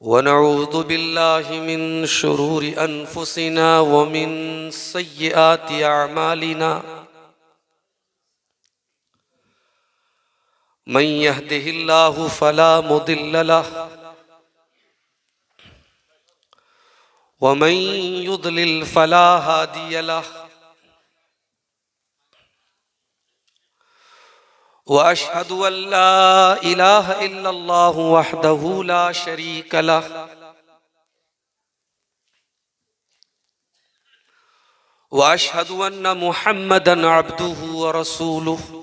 वनऊज़ु बिल्लाहि मिन शुरूरि अनफुसिना व मिन सय्यिआति अअमालिना मन यहदिहिल्लाहु फला मुदिल्ल लहु व मन युद्लिल फला हादिय लहु व अशहदु अल्ला इलाहा इल्लल्लाहु वहदहु ला शरीक लहु व अशहदु अन्न मुहम्मदन अब्दुहु व रसूलुहु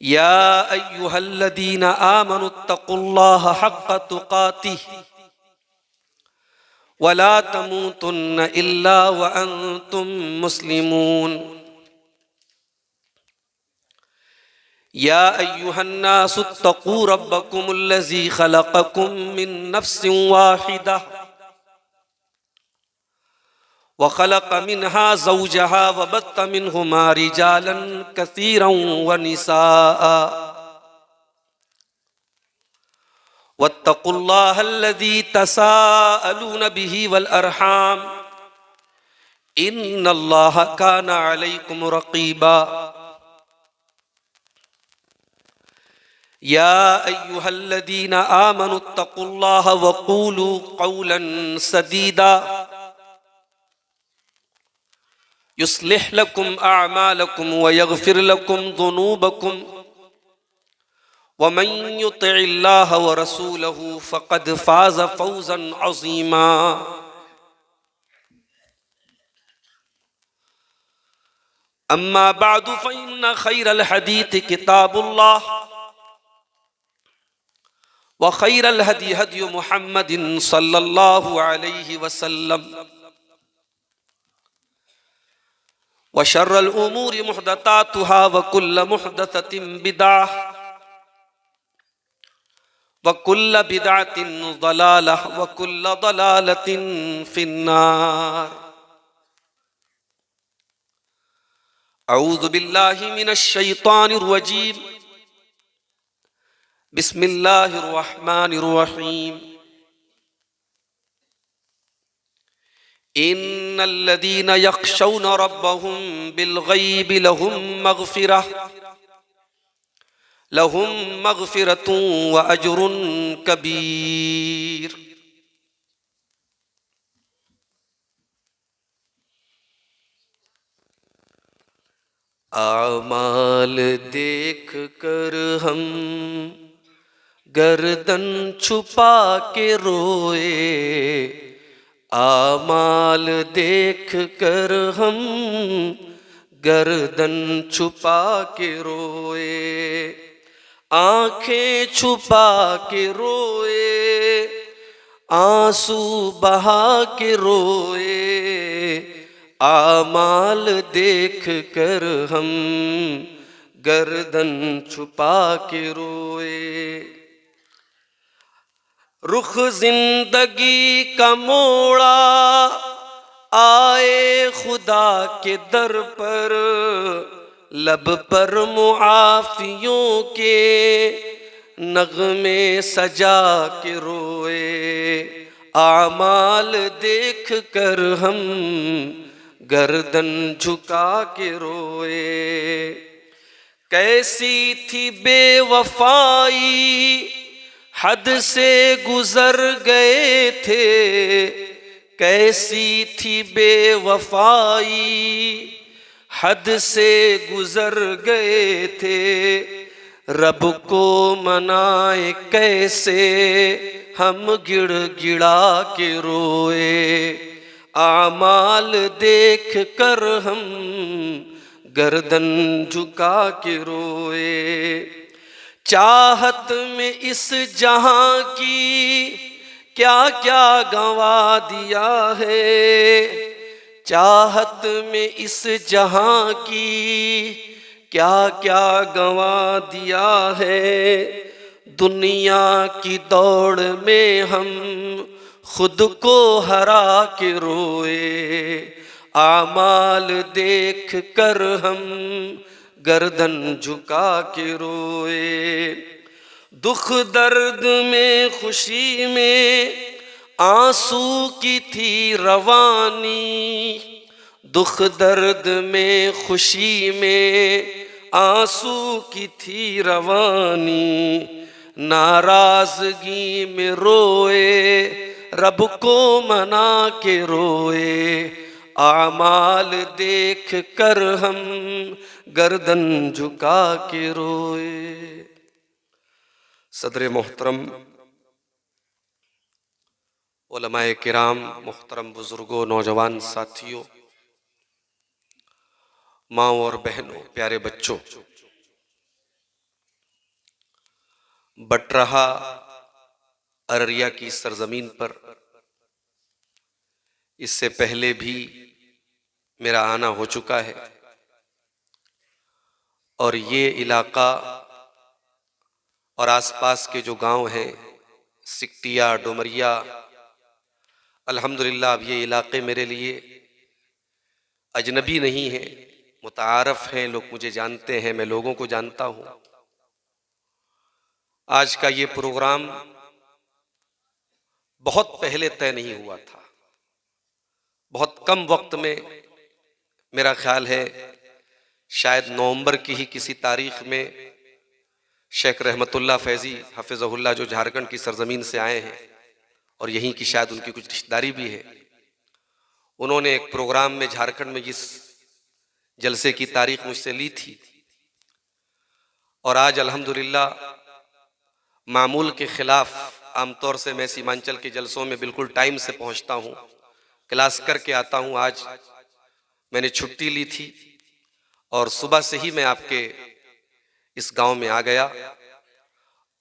या अय्युहल्लज़ीना आमनुत्तकुल्लाहा हक्क तुकातिह व ला तमूतुन्न इल्ला व अंतुम मुस्लिमून या अय्युहन्नासुत्तकू रब्बकुमुल्लज़ी खलक़कुम मिन नफ्सिन वाहिदा व खलक़ मिन्हा ज़ौजहा व बत्त मिन्हुमा रिजालन कसीरन व निसाअ वत्तकुल्लाहल्लज़ी तसाअलून बिही वल अरहाम इन्नल्लाहा काना अलैकुम रक़ीबा या अय्युहल्लज़ीना आमनुत्तकुल्लाहा व क़ूलू क़ौलन सदीदा युस्लिह लकुम अअमालकुम व यग़फिर लकुम ज़ुनूबकुम व मन युतिइल्लाह व रसूलहु फ़क़द फ़ाज़ फ़ौज़न अज़ीमा। अम्मा बअदु फ़इन्न ख़ैरल हदीथ किताबुल्लाह व ख़ैरल हदी हदी मुहम्मदिन सल्लल्लाहु अलैहि वसल्लम व शर्रल उमूरि मुहदसातुहा व कुल्ल मुहदसतिन बिदअह व कुल्ल बिदअतिन ज़लालह व कुल्ल ज़लालतिन फिन्नार। अऊज़ु बिल्लाहि मिनश शैतानिर रजीम। बिस्मिल्लाहिर रहमानिर रहीम। इन्नल्लज़ीना यख़शौना रब्बहुम बिलग़ैबि लहुम मग़फ़िरतुन व अज्रुन कबीर। आमाल देख कर हम गर्दन छुपा के रोए, आमाल देख कर हम गर्दन छुपा के रोए, आंखें छुपा के रोए, आंसू बहा के रोए, आमाल देख कर हम गर्दन छुपा के रोए। रुख जिंदगी का मोड़ा आए खुदा के दर पर, लब पर मुआफियों के नगमे सजा के रोए, आमाल देख कर हम गर्दन झुका के रोए। कैसी थी बेवफाई हद से गुजर गए थे, कैसी थी बेवफाई हद से गुजर गए थे, रब को मनाए कैसे हम गिड़गिड़ा के रोए, आमाल देख कर हम गर्दन झुका के रोए। चाहत में इस जहां की क्या क्या गंवा दिया है, चाहत में इस जहां की क्या क्या गंवा दिया है, दुनिया की दौड़ में हम खुद को हरा के रोए, आमाल देख कर हम गर्दन झुका के रोए। दुख दर्द में खुशी में आंसू की थी रवानी, दुख दर्द में खुशी में आंसू की थी रवानी, नाराजगी में रोए रब को मना के रोए, आमाल देख कर हम गर्दन झुका के रोए। सदर मोहतरम, उलमाए किराम, मोहतरम बुजुर्गों, नौजवान साथियों, माँओं और बहनों, प्यारे बच्चों, बटरहा अररिया की सरजमीन पर इससे पहले भी मेरा आना हो चुका है और ये इलाका और आसपास के जो गांव हैं, सिकटिया, डुमरिया, अल्हम्दुलिल्लाह अब ये इलाके मेरे लिए अजनबी नहीं हैं, मुतारफ हैं, लोग मुझे जानते हैं, मैं लोगों को जानता हूँ। आज का ये प्रोग्राम बहुत पहले तय नहीं हुआ था, बहुत कम वक्त में, मेरा ख्याल है शायद नवंबर की ही किसी तारीख में शेख रहमतुल्लाह फैजी हफिज़हुल्लाह, जो झारखंड की सरजमीन से आए हैं और यहीं की शायद उनकी कुछ रिश्तेदारी भी है, उन्होंने एक प्रोग्राम में झारखंड में इस जलसे की तारीख मुझसे ली थी और आज अल्हम्दुलिल्लाह मामूल के खिलाफ आमतौर से मैं सीमांचल के जलसों में बिल्कुल टाइम से पहुंचता हूं, क्लास करके आता हूं। आज मैंने छुट्टी ली थी और सुबह से ही मैं आपके इस गांव में आ गया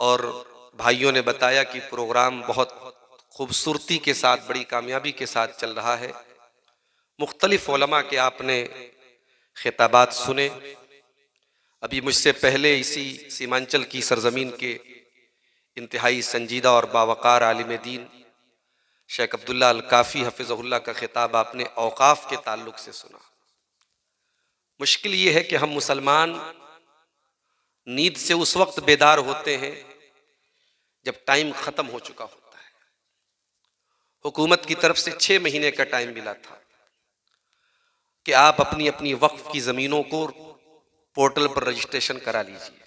और भाइयों ने बताया कि प्रोग्राम बहुत खूबसूरती के साथ, बड़ी कामयाबी के साथ चल रहा है। मुख्तलिफ उलमा के आपने खिताबात सुने। अभी मुझसे पहले इसी सीमांचल की सरजमीन के इंतहाई संजीदा और बावकार आलिम दीन शेख अब्दुल्ला अल काफ़ी हफिज़हुल्लाह का खिताब आपने औकाफ के ताल्लुक से सुना। मुश्किल ये है कि हम मुसलमान नींद से उस वक्त बेदार होते हैं जब टाइम ख़त्म हो चुका होता है। हुकूमत की तरफ से 6 महीने का टाइम मिला था कि आप अपनी अपनी वक्फ की ज़मीनों को पोर्टल पर रजिस्ट्रेशन करा लीजिए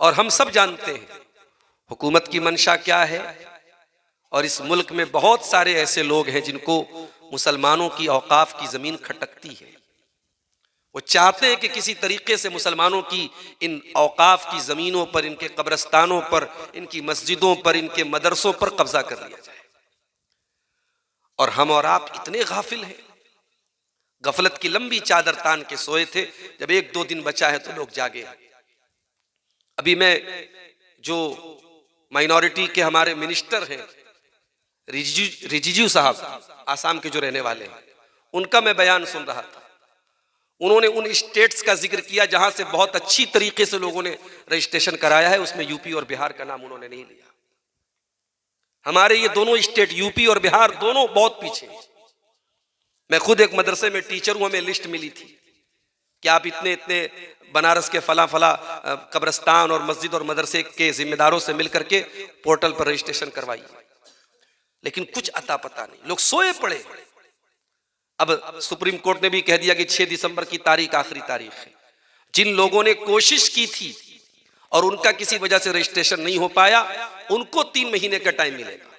और हम सब जानते हैं हुकूमत की मंशा क्या है और इस मुल्क में बहुत सारे ऐसे लोग हैं जिनको मुसलमानों की औकाफ की ज़मीन खटकती है। वो चाहते हैं कि किसी तरीके से मुसलमानों की इन औकाफ की ज़मीनों पर, इनके कब्रस्तानों पर, इनकी मस्जिदों पर, इनके मदरसों पर कब्जा कर लिया जाए। और हम और आप इतने गाफिल हैं, गफलत की लंबी चादर तान के सोए थे। जब 1-2 दिन बचा है तो लोग जागे। अभी मैं जो माइनॉरिटी के हमारे मिनिस्टर हैं रिजिजू साहब, आसाम के जो रहने वाले हैं, उनका मैं बयान सुन रहा था। उन्होंने उन स्टेट्स का जिक्र किया जहां से बहुत अच्छी तरीके से लोगों ने रजिस्ट्रेशन कराया है, उसमें यूपी और बिहार का नाम उन्होंने नहीं लिया। हमारे ये दोनों स्टेट यूपी और बिहार दोनों बहुत पीछे। मैं खुद एक मदरसे में टीचर हूं, हमें लिस्ट मिली थी कि आप इतने इतने बनारस के फला फला कब्रस्तान और मस्जिद और मदरसे के जिम्मेदारों से मिलकर के पोर्टल पर रजिस्ट्रेशन करवाइए, लेकिन कुछ अता पता नहीं, लोग सोए पड़े। अब सुप्रीम कोर्ट ने भी कह दिया कि 6 दिसंबर की तारीख आखिरी तारीख है। जिन लोगों ने कोशिश की थी और उनका किसी वजह से रजिस्ट्रेशन नहीं हो पाया, उनको 3 महीने का टाइम मिलेगा।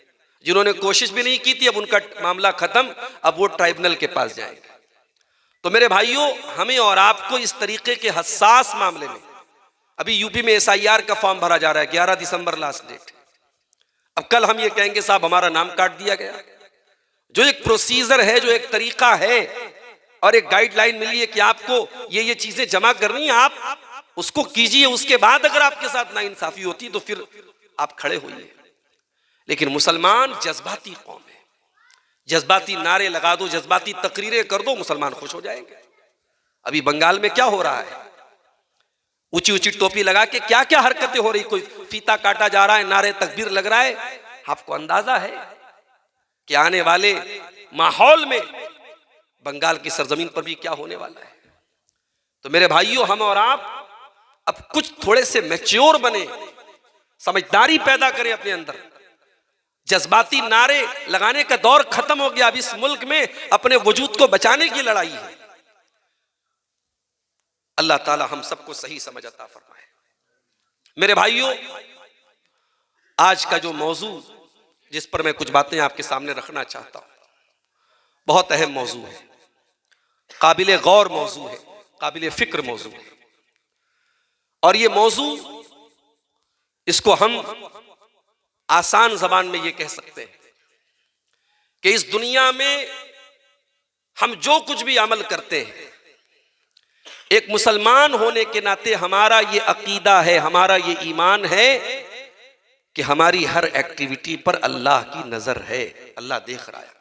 जिन्होंने कोशिश भी नहीं की थी, अब उनका मामला खत्म, अब वो ट्राइब्यूनल के पास जाएंगे। तो मेरे भाइयों, हमें और आपको इस तरीके के हसास मामले में, अभी यूपी में SIR का फॉर्म भरा जा रहा है, 11 दिसंबर लास्ट डेट। अब कल हम ये कहेंगे साहब हमारा नाम काट दिया गया। जो एक प्रोसीजर है, जो एक तरीका है और एक गाइडलाइन मिली है कि आपको ये चीजें जमा करनी है, आप उसको कीजिए। उसके बाद अगर आपके साथ नाइंसाफी होती तो फिर आप खड़े होइए। लेकिन मुसलमान जज्बाती कौम है, जज्बाती नारे लगा दो, जज्बाती तकरीरें कर दो, मुसलमान खुश हो जाएंगे। अभी बंगाल में क्या हो रहा है, ऊंची ऊंची टोपी लगा के क्या क्या हरकतें हो रही, कोई फीता काटा जा रहा है, नारे तकबीर लग रहा है। आपको अंदाजा है कि आने वाले माहौल में बंगाल की सरजमीन पर भी क्या होने वाला है। तो मेरे भाइयों, हम और आप अब कुछ थोड़े से मैच्योर बने, समझदारी पैदा करें अपने अंदर। जज्बाती नारे लगाने का दौर खत्म हो गया। अब इस मुल्क में अपने वजूद को बचाने की लड़ाई है। अल्लाह ताला हम सबको सही समझ अता फरमाए। मेरे भाइयों, आज का जो मौजू जिस पर मैं कुछ बातें आपके सामने रखना चाहता हूं, बहुत अहम मौजू है, काबिले गौर मौजू है, काबिले फिक्र मौजू है। और ये मौजू, इसको हम आसान जबान में ये कह सकते हैं कि इस दुनिया में हम जो कुछ भी अमल करते हैं, एक मुसलमान होने के नाते हमारा ये अकीदा है, हमारा ये ईमान है कि हमारी हर एक्टिविटी पर अल्लाह की नजर है, अल्लाह देख रहा है।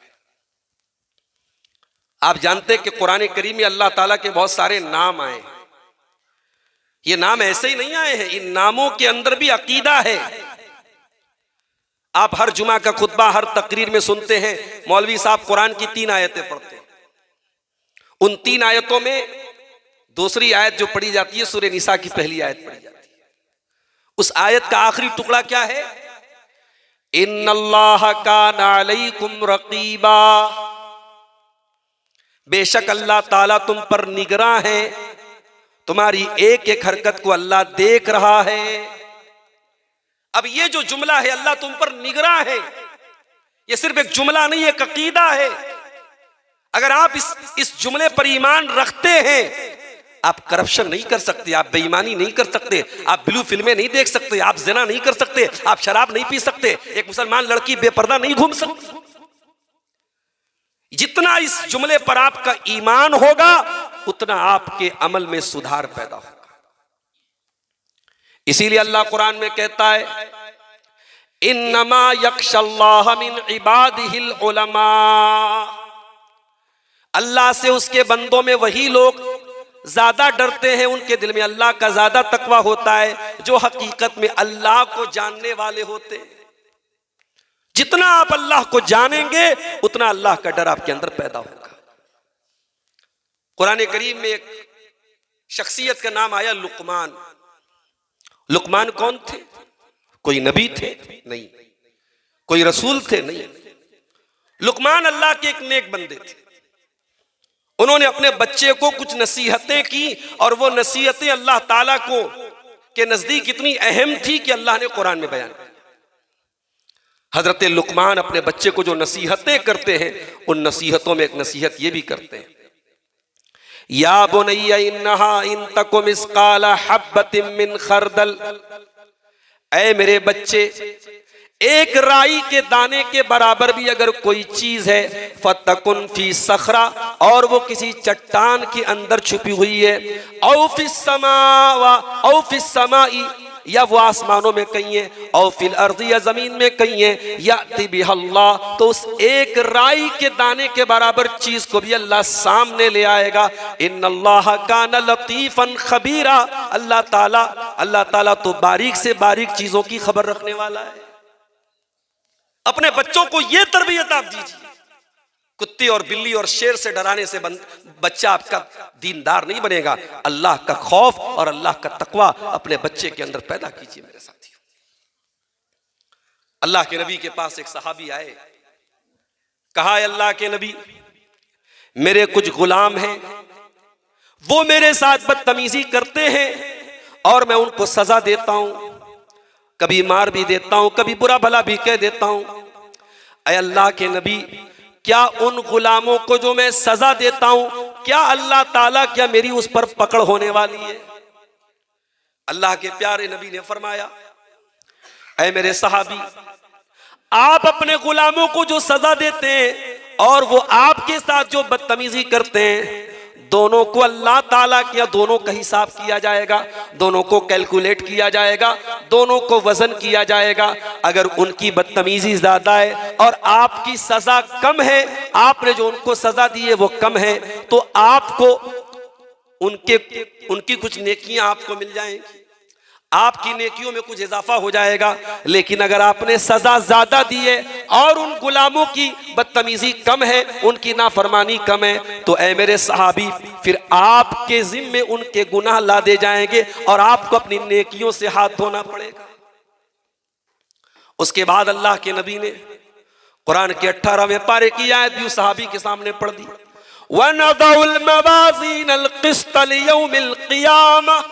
आप जानते हैं कि कुरान करीम में अल्लाह ताला के बहुत सारे नाम आए हैं। ये नाम ऐसे ही नहीं आए हैं, इन नामों के अंदर भी अकीदा है। आप हर जुमा का खुतबा, हर तकरीर में सुनते हैं मौलवी साहब कुरान की 3 आयतें पढ़ते हैं। उन 3 आयतों में दूसरी आयत जो पढ़ी जाती है सूरह निसा की पहली आयत पढ़ी जाती है। उस आयत का आखिरी टुकड़ा क्या है? इन्नल्लाह काना अलैकुम रकीबा, बेशक अल्लाह ताला तुम पर निगरां है, तुम्हारी एक एक हरकत को अल्लाह देख रहा है। अब ये जो जुमला है, अल्लाह तुम पर निगरां है, ये सिर्फ एक जुमला नहीं, एक अकीदा है। अगर आप इस जुमले पर ईमान रखते हैं, आप करप्शन नहीं कर सकते, आप बेईमानी नहीं कर सकते, आप ब्लू फिल्में नहीं देख सकते, आप ज़िना नहीं कर सकते, आप शराब नहीं पी सकते, एक मुसलमान लड़की बेपर्दा नहीं घूम सकती। जितना इस जुमले पर आपका ईमान होगा, उतना आपके अमल में सुधार पैदा होगा। इसीलिए अल्लाह कुरान में कहता है, इन्नमा यख्शल्लाह मिन इबादिहिल उलमा, अल्लाह से उसके बंदों में वही लोग ज्यादा डरते हैं, उनके दिल में अल्लाह का ज्यादा तकवा होता है, जो हकीकत में अल्लाह को जानने वाले होते हैं। जितना आप अल्लाह को जानेंगे, उतना अल्लाह का डर आपके अंदर पैदा होगा। कुरान करीम में एक शख्सियत का नाम आया, लुकमान। लुकमान कौन थे? कोई नबी थे? नहीं। कोई रसूल थे? नहीं। लुकमान अल्लाह के एक नेक बंदे थे। उन्होंने अपने बच्चे को कुछ नसीहतें की, और वो नसीहतें अल्लाह ताला को के नजदीक इतनी अहम थी कि अल्लाह ने कुरान में बयान किया। हजरत लुकमान अपने बच्चे को जो नसीहतें करते हैं, उन नसीहतों में एक नसीहत ये भी करते हैं, या बुनैया इन्नहा इन तकुम मिस्काला हब्बतिन मिन खरदल, ऐ मेरे बच्चे, एक राई के दाने के बराबर भी अगर कोई चीज है, फतकुन फी सखरा, और वो किसी चट्टान के अंदर छुपी हुई है, औ फिस समाई, या वो आसमानों में कहीं है, औ फिल अर्ज़, या जमीन में कहीं है, याति बिहल्लाह, तो उस एक राई के दाने के बराबर चीज को भी अल्लाह सामने ले आएगा। इन्नल्लाह काना लतीफन खबीरा, अल्लाह ताला तो बारीक से बारीक चीजों की खबर रखने वाला है। अपने बच्चों को यह तरबियत आप दीजिए। कुत्ते और बिल्ली और शेर से डराने से बच्चा आपका दीनदार नहीं बनेगा। अल्लाह का खौफ और अल्लाह का तकवा अपने बच्चे के अंदर पैदा कीजिए। मेरे साथियों, अल्लाह के नबी के पास एक सहाबी आए, कहा, अल्लाह के नबी, मेरे कुछ गुलाम हैं, वो मेरे साथ बदतमीजी करते हैं और मैं उनको सजा देता हूं, कभी मार भी देता हूं, कभी बुरा भला भी कह देता हूं। ऐ अल्लाह के नबी, क्या उन गुलामों को जो मैं सजा देता हूं, क्या अल्लाह ताला, क्या मेरी उस पर पकड़ होने वाली है? अल्लाह के प्यारे नबी ने फरमाया, ऐ मेरे सहाबी, आप अपने गुलामों को जो सजा देते हैं और वो आपके साथ जो बदतमीजी करते हैं, दोनों को अल्लाह ताला किया, दोनों का हिसाब किया जाएगा, दोनों को कैलकुलेट किया जाएगा, दोनों को वजन किया जाएगा। अगर उनकी बदतमीजी ज्यादा है और आपकी सजा कम है, आपने जो उनको सजा दी है वो कम है, तो आपको उनकी कुछ नेकियां आपको मिल जाएंगी, आपकी नेकियों में कुछ इजाफा हो जाएगा। लेकिन अगर आपने सजा ज्यादा दी है और उन गुलामों की बदतमीजी कम है, उनकी नाफरमानी कम है, तो ऐ मेरे सहाबी, फिर आपके जिम्मे उनके गुनाह लादे जाएंगे और आपको अपनी नेकियों से हाथ धोना पड़ेगा। उसके बाद अल्लाह के नबी ने कुरान के 18वें पारे की आयत भी उस सहाबी के सामने पढ़ दी, वनदउल मवाज़ीनल क़िस्त लियौमिल क़ियामह,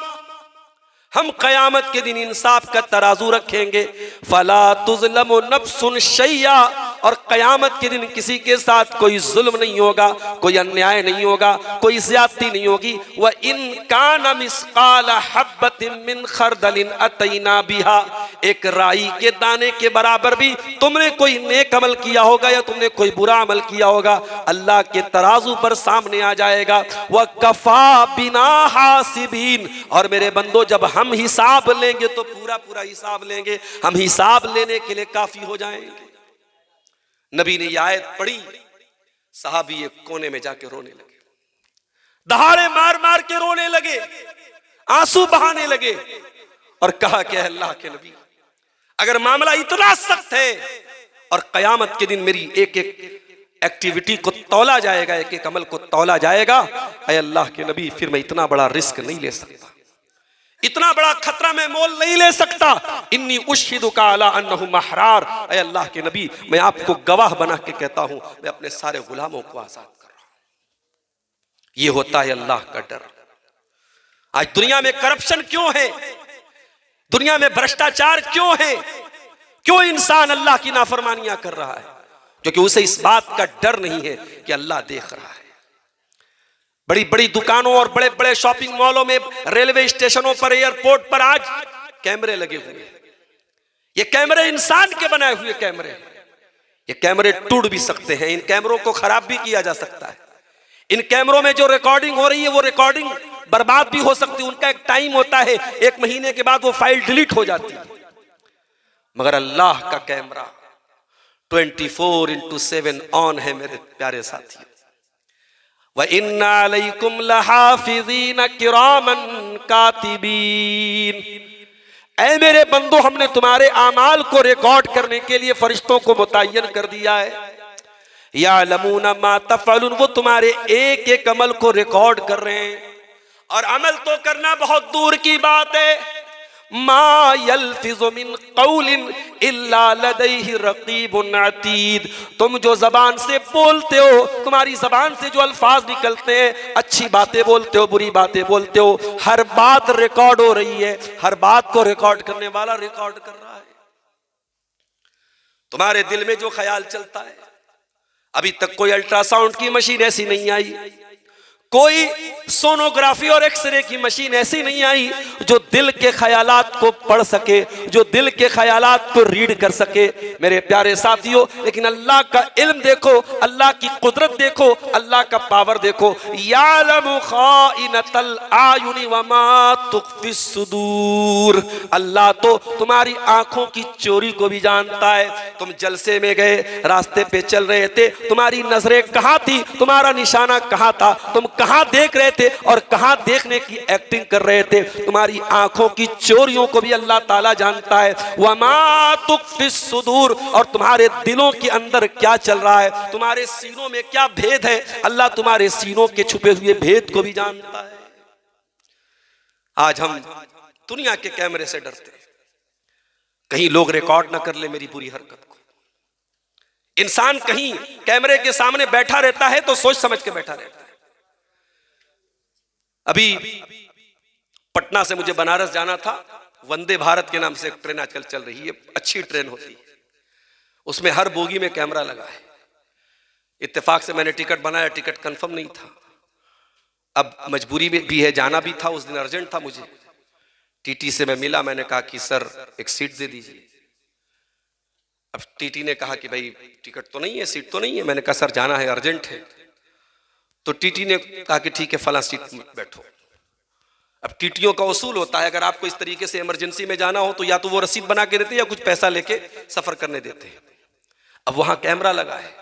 हम क़यामत के दिन इंसाफ का तराजू रखेंगे, फला तुज़लमु नफ्सुन शैया, और क़यामत के दिन किसी के साथ कोई जुल्म नहीं होगा, कोई अन्याय नहीं होगा, कोई ज़्यादती नहीं होगी। व इन कान मिस्काल हब्बतिन मिन खरदलिन अतैना बिहा, एक राई के दाने के बराबर भी तुमने कोई नेक अमल किया होगा या तुमने कोई बुरा अमल किया होगा, अल्लाह के तराजू पर सामने आ जाएगा। व कफा बिना हासिबीन, और मेरे बंदो जब हम हिसाब लेंगे तो पूरा पूरा हिसाब लेंगे, हम हिसाब लेने के लिए काफी हो जाएंगे। नबी ने यह आयत पढ़ी, सहाबी एक कोने में जाके रोने लगे, दहाड़े मार मार के रोने लगे, आंसू बहाने लगे और कहा कि अल्लाह के नबी, अगर मामला इतना सख्त है और कयामत के दिन मेरी एक एक एक्टिविटी को तौला जाएगा, एक एक अमल को तौला जाएगा, ऐ अल्लाह के नबी फिर मैं इतना बड़ा रिस्क नहीं ले सकता, इतना बड़ा खतरा मैं मोल नहीं ले सकता। इन्नी उश्हिदुका अला अन्नहुम महरार, ऐ अल्लाह के नबी मैं आपको गवाह बना के कहता हूं मैं अपने सारे गुलामों को आजाद कर रहा हूं। ये होता है अल्लाह का डर। आज दुनिया में करप्शन क्यों है, दुनिया में भ्रष्टाचार क्यों है, क्यों इंसान अल्लाह की नाफरमानियां कर रहा है? क्योंकि उसे इस बात का डर नहीं है कि अल्लाह देख रहा है। बड़ी बड़ी दुकानों और बड़े बड़े शॉपिंग मॉलों में, रेलवे स्टेशनों पर, एयरपोर्ट पर आज कैमरे लगे हुए हैं। ये कैमरे इंसान के बनाए हुए कैमरे, ये कैमरे टूट भी सकते हैं, इन कैमरों को खराब भी किया जा सकता है। इन कैमरों में जो रिकॉर्डिंग हो रही है वो रिकॉर्डिंग बर्बाद भी हो सकती है, उनका एक टाइम होता है, 1 महीने के बाद वो फाइल डिलीट हो जाती है। मगर अल्लाह का कैमरा 24/7 ऑन है मेरे प्यारे साथियों। व इन्ना अलैकुम लहाफिज़ीन किरामन कातिबीन, ऐ मेरे बंदो हमने तुम्हारे आमाल को रिकॉर्ड करने के लिए फरिश्तों को मुतय्यन कर दिया है। यालमूना मा तफ़अलून, वो तुम्हारे एक एक अमल को रिकॉर्ड कर रहे हैं। और अमल तो करना बहुत दूर की बात है, मा यल्फिज़ु मिन क़ौलिन इल्ला लदैहि रक़ीबुन अतीद, तुम जो जबान से बोलते हो, तुम्हारी जबान से जो अल्फाज निकलते हैं, अच्छी बातें बोलते हो, बुरी बातें बोलते हो, हर बात रिकॉर्ड हो रही है। हर बात को रिकॉर्ड करने वाला रिकॉर्ड कर रहा है। तुम्हारे दिल में जो ख्याल चलता है, अभी तक कोई अल्ट्रासाउंड की मशीन ऐसी नहीं आई, कोई सोनोग्राफी और एक्सरे की मशीन ऐसी नहीं आई जो दिल के ख्यालात को पढ़ सके, जो दिल के ख्यालात को रीड कर सके। मेरे प्यारे साथियों, लेकिन अल्लाह का इल्म देखो, अल्लाह की कुदरत देखो, अल्लाह का पावर देखो। यालमु खाइनतल आयुनि वमा तुख्फिस सुदूर, अल्लाह तो तुम्हारी आंखों की चोरी को भी जानता है। तुम जलसे में गए, रास्ते पे चल रहे थे, तुम्हारी नजरें कहाँ थी, तुम्हारा निशाना कहाँ था, तुम कहां देख रहे थे और कहां देखने की एक्टिंग कर रहे थे, तुम्हारी आंखों की चोरियों को भी अल्लाह ताला जानता है। वमा तुख्फिस सुदूर, और तुम्हारे दिलों के अंदर क्या चल रहा है, तुम्हारे सीनों में क्या भेद है, अल्लाह तुम्हारे सीनों के छुपे हुए भेद को भी जानता है। आज हम दुनिया के कैमरे से डरते हैं, कहीं लोग रिकॉर्ड ना कर ले मेरी बुरी हरकत को। इंसान कहीं कैमरे के सामने बैठा रहता है तो सोच समझ के बैठा रहता है। अभी पटना से मुझे बनारस जाना था, वंदे भारत के नाम से एक ट्रेन आजकल चल रही है, अच्छी ट्रेन होती है, उसमें हर बोगी में कैमरा लगा है। इत्तेफाक से मैंने टिकट बनाया, टिकट कंफर्म नहीं था, अब मजबूरी में भी है, जाना भी था, उस दिन अर्जेंट था मुझे। टीटी से मैं मिला, मैंने कहा कि सर एक सीट दे दीजिए। अब टीटी ने कहा कि भाई टिकट तो नहीं है, सीट तो नहीं है। मैंने कहा सर जाना है, अर्जेंट है। तो टीटी ने कहा कि ठीक है फला सीट में बैठो। अब टीटीओ का उसूल होता है, अगर आपको इस तरीके से इमरजेंसी में जाना हो तो या तो वो रसीद बना के देते या कुछ पैसा लेके सफर करने देते हैं। अब वहां कैमरा लगा है,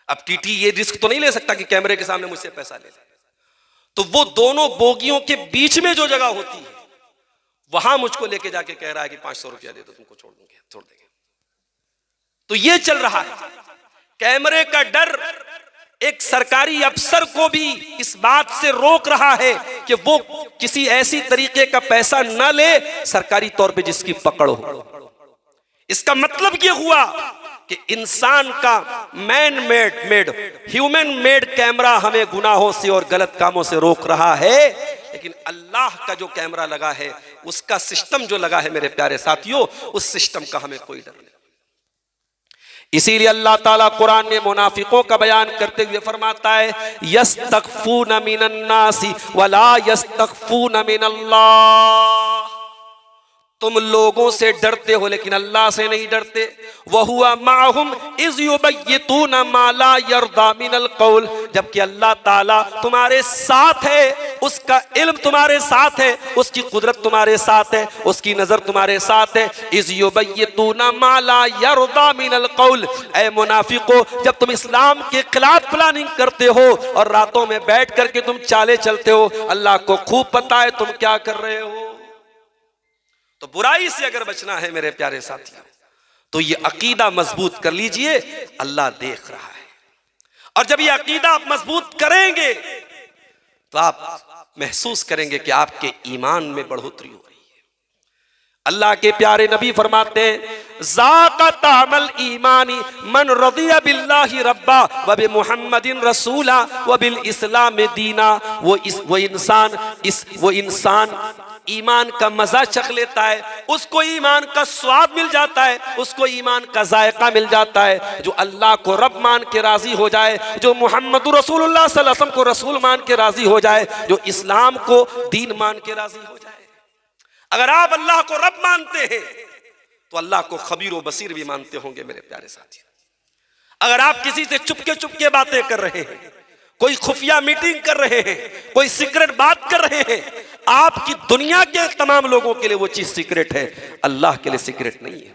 अब टीटी ये रिस्क तो नहीं ले सकता कि कैमरे के सामने मुझसे पैसा ले ले, तो वो दोनों बोगियों के बीच में जो जगह होती है वहां मुझको लेके जाके कह रहा है कि 500 रुपया दे दो, तुमको छोड़ देंगे। तो ये चल रहा है। कैमरे का डर एक सरकारी अफसर को भी इस बात से रोक रहा है कि वो किसी ऐसी तरीके का पैसा न ले सरकारी तौर पे जिसकी पकड़ हो। इसका मतलब ये हुआ कि इंसान का man made human made camera हमें गुनाहों से और गलत कामों से रोक रहा है, लेकिन अल्लाह का जो कैमरा लगा है, उसका सिस्टम जो लगा है मेरे प्यारे साथियों, उस सिस्टम का हमें कोई डर नहीं। इसीलिए अल्लाह ताला कुरान में मुनाफिकों का बयान करते हुए फरमाता है, यस्तखफून मिनन्नासी वला यस्तखफून मिनल्लाह। तुम लोगों से डरते हो लेकिन अल्लाह से नहीं डरते। वहुवा माहुम इज़ युबय्यतून मा ला यर्दा मिनल कौल, जबकि अल्लाह ताला तुम्हारे साथ है, उसका इल्म तुम्हारे साथ है, उसकी कुदरत तुम्हारे साथ है, उसकी नजर तुम्हारे साथ है। इज़ युबय्यतून मा ला यर्दा मिनल कौल, ऐ मुनाफिको, जब तुम इस्लाम के खिलाफ प्लानिंग करते हो और रातों में बैठ करके तुम चाले चलते हो, अल्लाह को खूब पता है तुम क्या कर रहे हो। तो बुराई से अगर बचना है मेरे प्यारे साथियों, तो ये अकीदा मजबूत कर लीजिए, अल्लाह देख रहा है। और जब ये अकीदा आप मजबूत करेंगे तो आप महसूस करेंगे कि आपके ईमान में बढ़ोतरी हो रही है। अल्लाह के प्यारे नबी फरमाते हैं, ज़ाक़त अमल ईमानी मन रदिया बिल्लाहि रब्बा व बि मुहम्मदिन रसूला व बिल इस्लाम दीना। वो इंसान ईमान का मजा चख लेता है, उसको ईमान का स्वाद मिल जाता है, उसको ईमान का जायका मिल जाता है, जो अल्लाह को रब मान के राजी हो जाए, जो मोहम्मद रसूलुल्लाह सल्लल्लाहु अलैहि वसल्लम को रसूल मान के राजी हो जाए, जो इस्लाम को दीन मान के राजी हो जाए। अगर आप अल्लाह को रब मानते हैं तो अल्लाह को खबीर व बसीर भी मानते होंगे मेरे प्यारे साथी। अगर आप किसी से चुपके चुपके बातें कर रहे हैं, कोई खुफिया मीटिंग कर रहे हैं, कोई सीक्रेट बात कर रहे हैं, आपकी दुनिया के तमाम लोगों के लिए वो चीज सीक्रेट है, अल्लाह के लिए सीक्रेट नहीं है।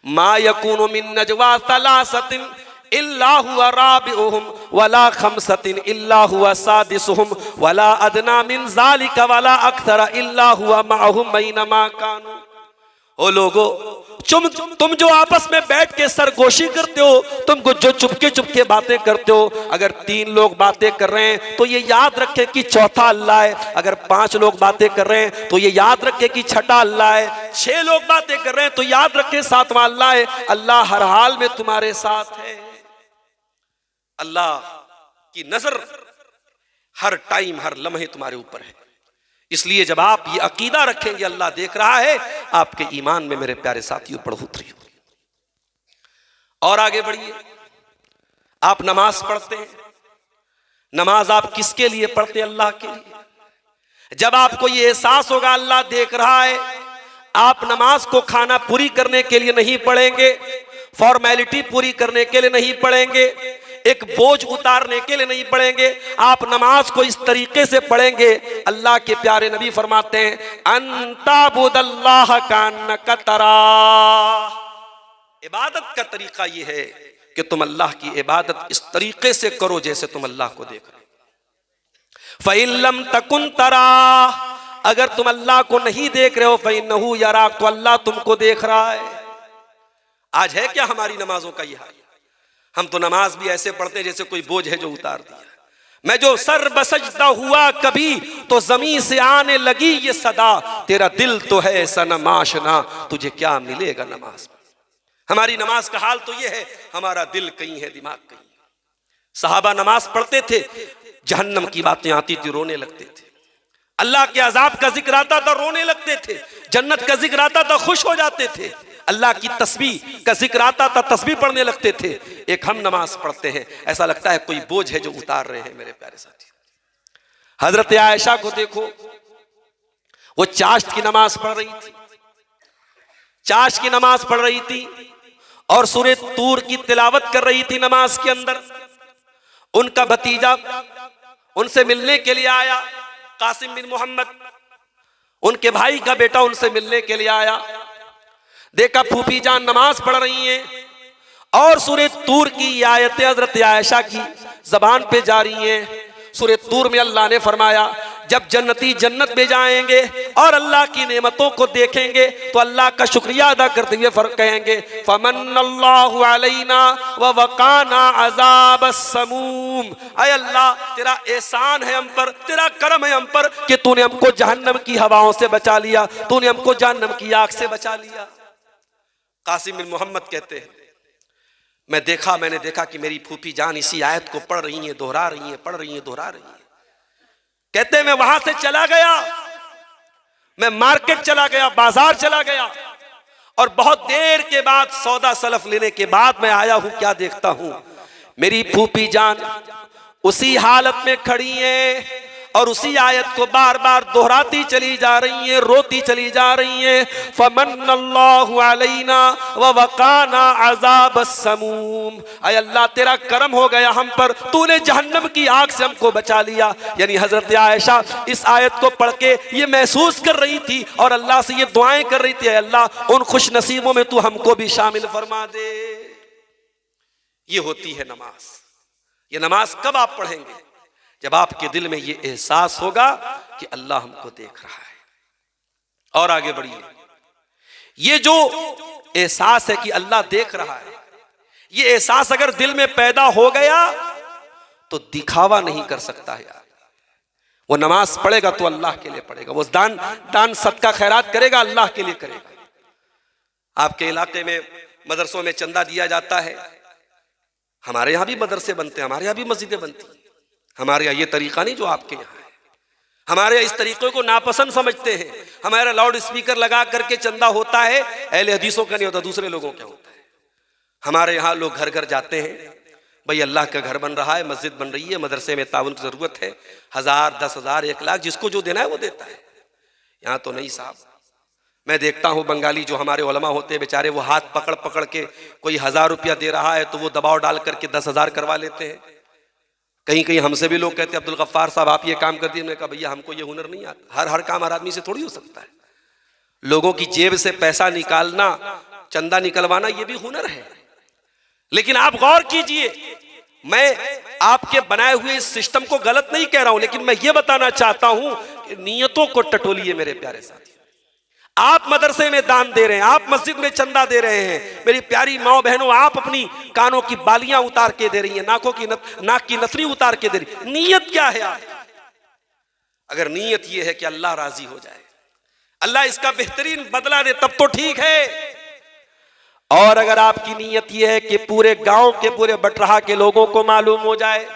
मा यकूनु मिन नजवा सलासतिन इल्ला हुवा राबिउहुम वला खमसतिन इल्ला हुवा सादिसुहुम वला अदना मिन ज़ालिका वला अक्सर इल्ला हुवा मअहुम बैनमा कानू। ओ लोगो, तुम जो आपस में बैठ के सरगोशी करते हो, तुमको जो चुपके चुपके बातें करते हो, अगर 3 लोग बातें कर रहे हैं तो ये याद रखे कि चौथा अल्लाह है। अगर 5 लोग बातें कर रहे हैं तो ये याद रखे कि छठा अल्लाह है। 6 लोग बातें कर रहे हैं तो याद रखे 7वां अल्लाह है। अल्लाह हर हाल में तुम्हारे साथ है। अल्लाह की नजर हर टाइम हर लम्हे तुम्हारे ऊपर है। इसलिए जब आप ये अकीदा रखेंगे अल्लाह देख रहा है, आपके ईमान में मेरे प्यारे साथियों बढ़ोतरी होगी। और आगे बढ़िए, आप नमाज पढ़ते हैं, नमाज आप किसके लिए पढ़ते हैं? अल्लाह के लिए। जब आपको ये एहसास होगा अल्लाह देख रहा है, आप नमाज को खाना पूरी करने के लिए नहीं पढ़ेंगे, फॉर्मेलिटी पूरी करने के लिए नहीं पढ़ेंगे, एक बोझ उतारने के लिए नहीं पढ़ेंगे, आप नमाज को इस तरीके से पढ़ेंगे। अल्लाह के प्यारे नबी फरमाते हैं, अंताबुदल्लाह कान्नका तराह। इबादत का तरीका यह है कि तुम अल्लाह की इबादत इस तरीके से करो जैसे तुम अल्लाह को देख रहे हो। फ़इल्लम तकुन तराह, अगर तुम अल्लाह को नहीं देख रहे हो, फ़इन्नहु यरा, तो अल्लाह तुमको देख रहा है। आज है क्या हमारी नमाजों का यह हाल? हम तो नमाज भी ऐसे पढ़ते हैं जैसे कोई बोझ है जो उतार दिया। मैं जो सर बसजदा हुआ कभी तो जमीन से आने लगी ये सदा, तेरा दिल तो है सनम आशना, तुझे क्या मिलेगा नमाज में। हमारी नमाज का हाल तो ये है, हमारा दिल कहीं है, दिमाग कहीं है। सहाबा नमाज पढ़ते थे, जहन्नम की बातें आती थी, रोने लगते थे। अल्लाह के अजाब का जिक्र आता था, रोने लगते थे। जन्नत का जिक्र आता था, खुश हो जाते थे। अल्लाह की तस्बीह का जिक्र आता था, तस्बीह पढ़ने लगते थे। एक हम नमाज पढ़ते हैं, ऐसा लगता है कोई बोझ है जो उतार रहे हैं मेरे प्यारे साथी। हजरत आयशा को देखो, वो चाश्त की नमाज पढ़ रही थी, चाश्त की नमाज पढ़ रही थी और सूरह तूर की तिलावत कर रही थी नमाज के अंदर। उनका भतीजा उनसे मिलने के लिए आया, कासिम बिन मोहम्मद, उनके भाई का बेटा उनसे मिलने के लिए आया। देखा फूफी जान नमाज पढ़ रही हैं और सूरह तूर की आयतें हजरत आयशा की जबान पे जा रही हैं। सूरह तूर में अल्लाह ने फरमाया, जब जन्नती जन्नत में जाएंगे और अल्लाह की नेमतों को देखेंगे तो अल्लाह का शुक्रिया अदा करते हुए कहेंगे, फमन्नल्लाहु अलैना व वकाना अज़ाबस समूम। ऐ अल्लाह, तेरा एहसान है हम पर, तेरा करम है हम पर कि तूने हमको जहन्नम की हवाओं से बचा लिया, तूने हमको जहन्नम की आग से बचा लिया। कासिम बिन मोहम्मद कहते हैं, मैंने देखा कि मेरी फूफी जान इसी आयत को पढ़ रही हैं, दोहरा रही हैं, पढ़ रही हैं, दोहरा रही हैं। कहते हैं मैं वहां से चला गया, मैं मार्केट चला गया, बाजार चला गया, और बहुत देर के बाद सौदा सलफ लेने के बाद मैं आया हूं, क्या देखता हूं मेरी फूफी जान उसी हालत में खड़ी है और उसी आयत को बार बार दोहराती चली जा रही है, रोती चली जा रही है। फमन्नल्लाहु अलैना व वकाना अज़ाबस समूम, अय अल्लाह तेरा करम हो गया हम पर, तूने जहन्नम की आग से हमको बचा लिया। यानी हजरत आयशा इस आयत को पढ़ के ये महसूस कर रही थी और अल्लाह से ये दुआएं कर रही थी, अल्लाह उन खुश नसीबों में तू हमको भी शामिल फरमा दे। ये होती है नमाज। ये नमाज कब आप पढ़ेंगे? जब आपके दिल में ये एहसास होगा कि अल्लाह हमको देख रहा है। और आगे बढ़िए, ये जो एहसास है कि अल्लाह देख रहा है, ये एहसास अगर दिल में पैदा हो गया तो दिखावा नहीं कर सकता है यार। वो नमाज पढ़ेगा तो अल्लाह के लिए पढ़ेगा, वो दान सदका खैरात करेगा अल्लाह के लिए करेगा। आपके इलाके में मदरसों में चंदा दिया जाता है, हमारे यहां भी मदरसे बनते हैं, हमारे यहां भी मस्जिदें बनती हैं। हमारे यहाँ ये तरीका नहीं जो आपके यहाँ है। हमारे यहाँ इस तरीके को नापसंद समझते हैं। हमारे लाउड स्पीकर लगा करके चंदा होता है, अहले हदीसों का नहीं होता, दूसरे लोगों का होता है। हमारे यहाँ लोग घर घर जाते हैं, भाई अल्लाह का घर बन रहा है, मस्जिद बन रही है, मदरसे में ताउन की जरूरत है, 1000, 10,000, 1 लाख जिसको जो देना है वो देता है। यहाँ तो नहीं साहब। मैं देखता हूँ बंगाली जो हमारे उलमा होते हैं बेचारे, वो हाथ पकड़ पकड़ के कोई 1000 रुपया दे रहा है तो वो दबाव डाल करके 10,000 करवा लेते हैं। कहीं कहीं हमसे भी लोग कहते हैं अब्दुल गफ्फार साहब आप ये काम कर दिए। मैंने कहा भैया हमको ये हुनर नहीं आता। हर काम हर आदमी से थोड़ी हो सकता है। लोगों की जेब से पैसा निकालना, चंदा निकलवाना, ये भी हुनर है। लेकिन आप गौर कीजिए, मैं आपके बनाए हुए इस सिस्टम को गलत नहीं कह रहा हूं, लेकिन मैं ये बताना चाहता हूं कि नियतों को टटोलिए मेरे प्यारे साथी। आप मदरसे में दान दे रहे हैं, आप मस्जिद में चंदा दे रहे हैं, मेरी प्यारी माँ बहनों आप अपनी कानों की बालियां उतार के दे रही हैं, नाक की नथनी उतार के दे रही है। नीयत क्या है आप? अगर नीयत ये है कि अल्लाह राजी हो जाए, अल्लाह इसका बेहतरीन बदला दे, तब तो ठीक है। और अगर आपकी नीयत ये है कि पूरे गांव के, पूरे बटरहा के लोगों को मालूम हो जाए,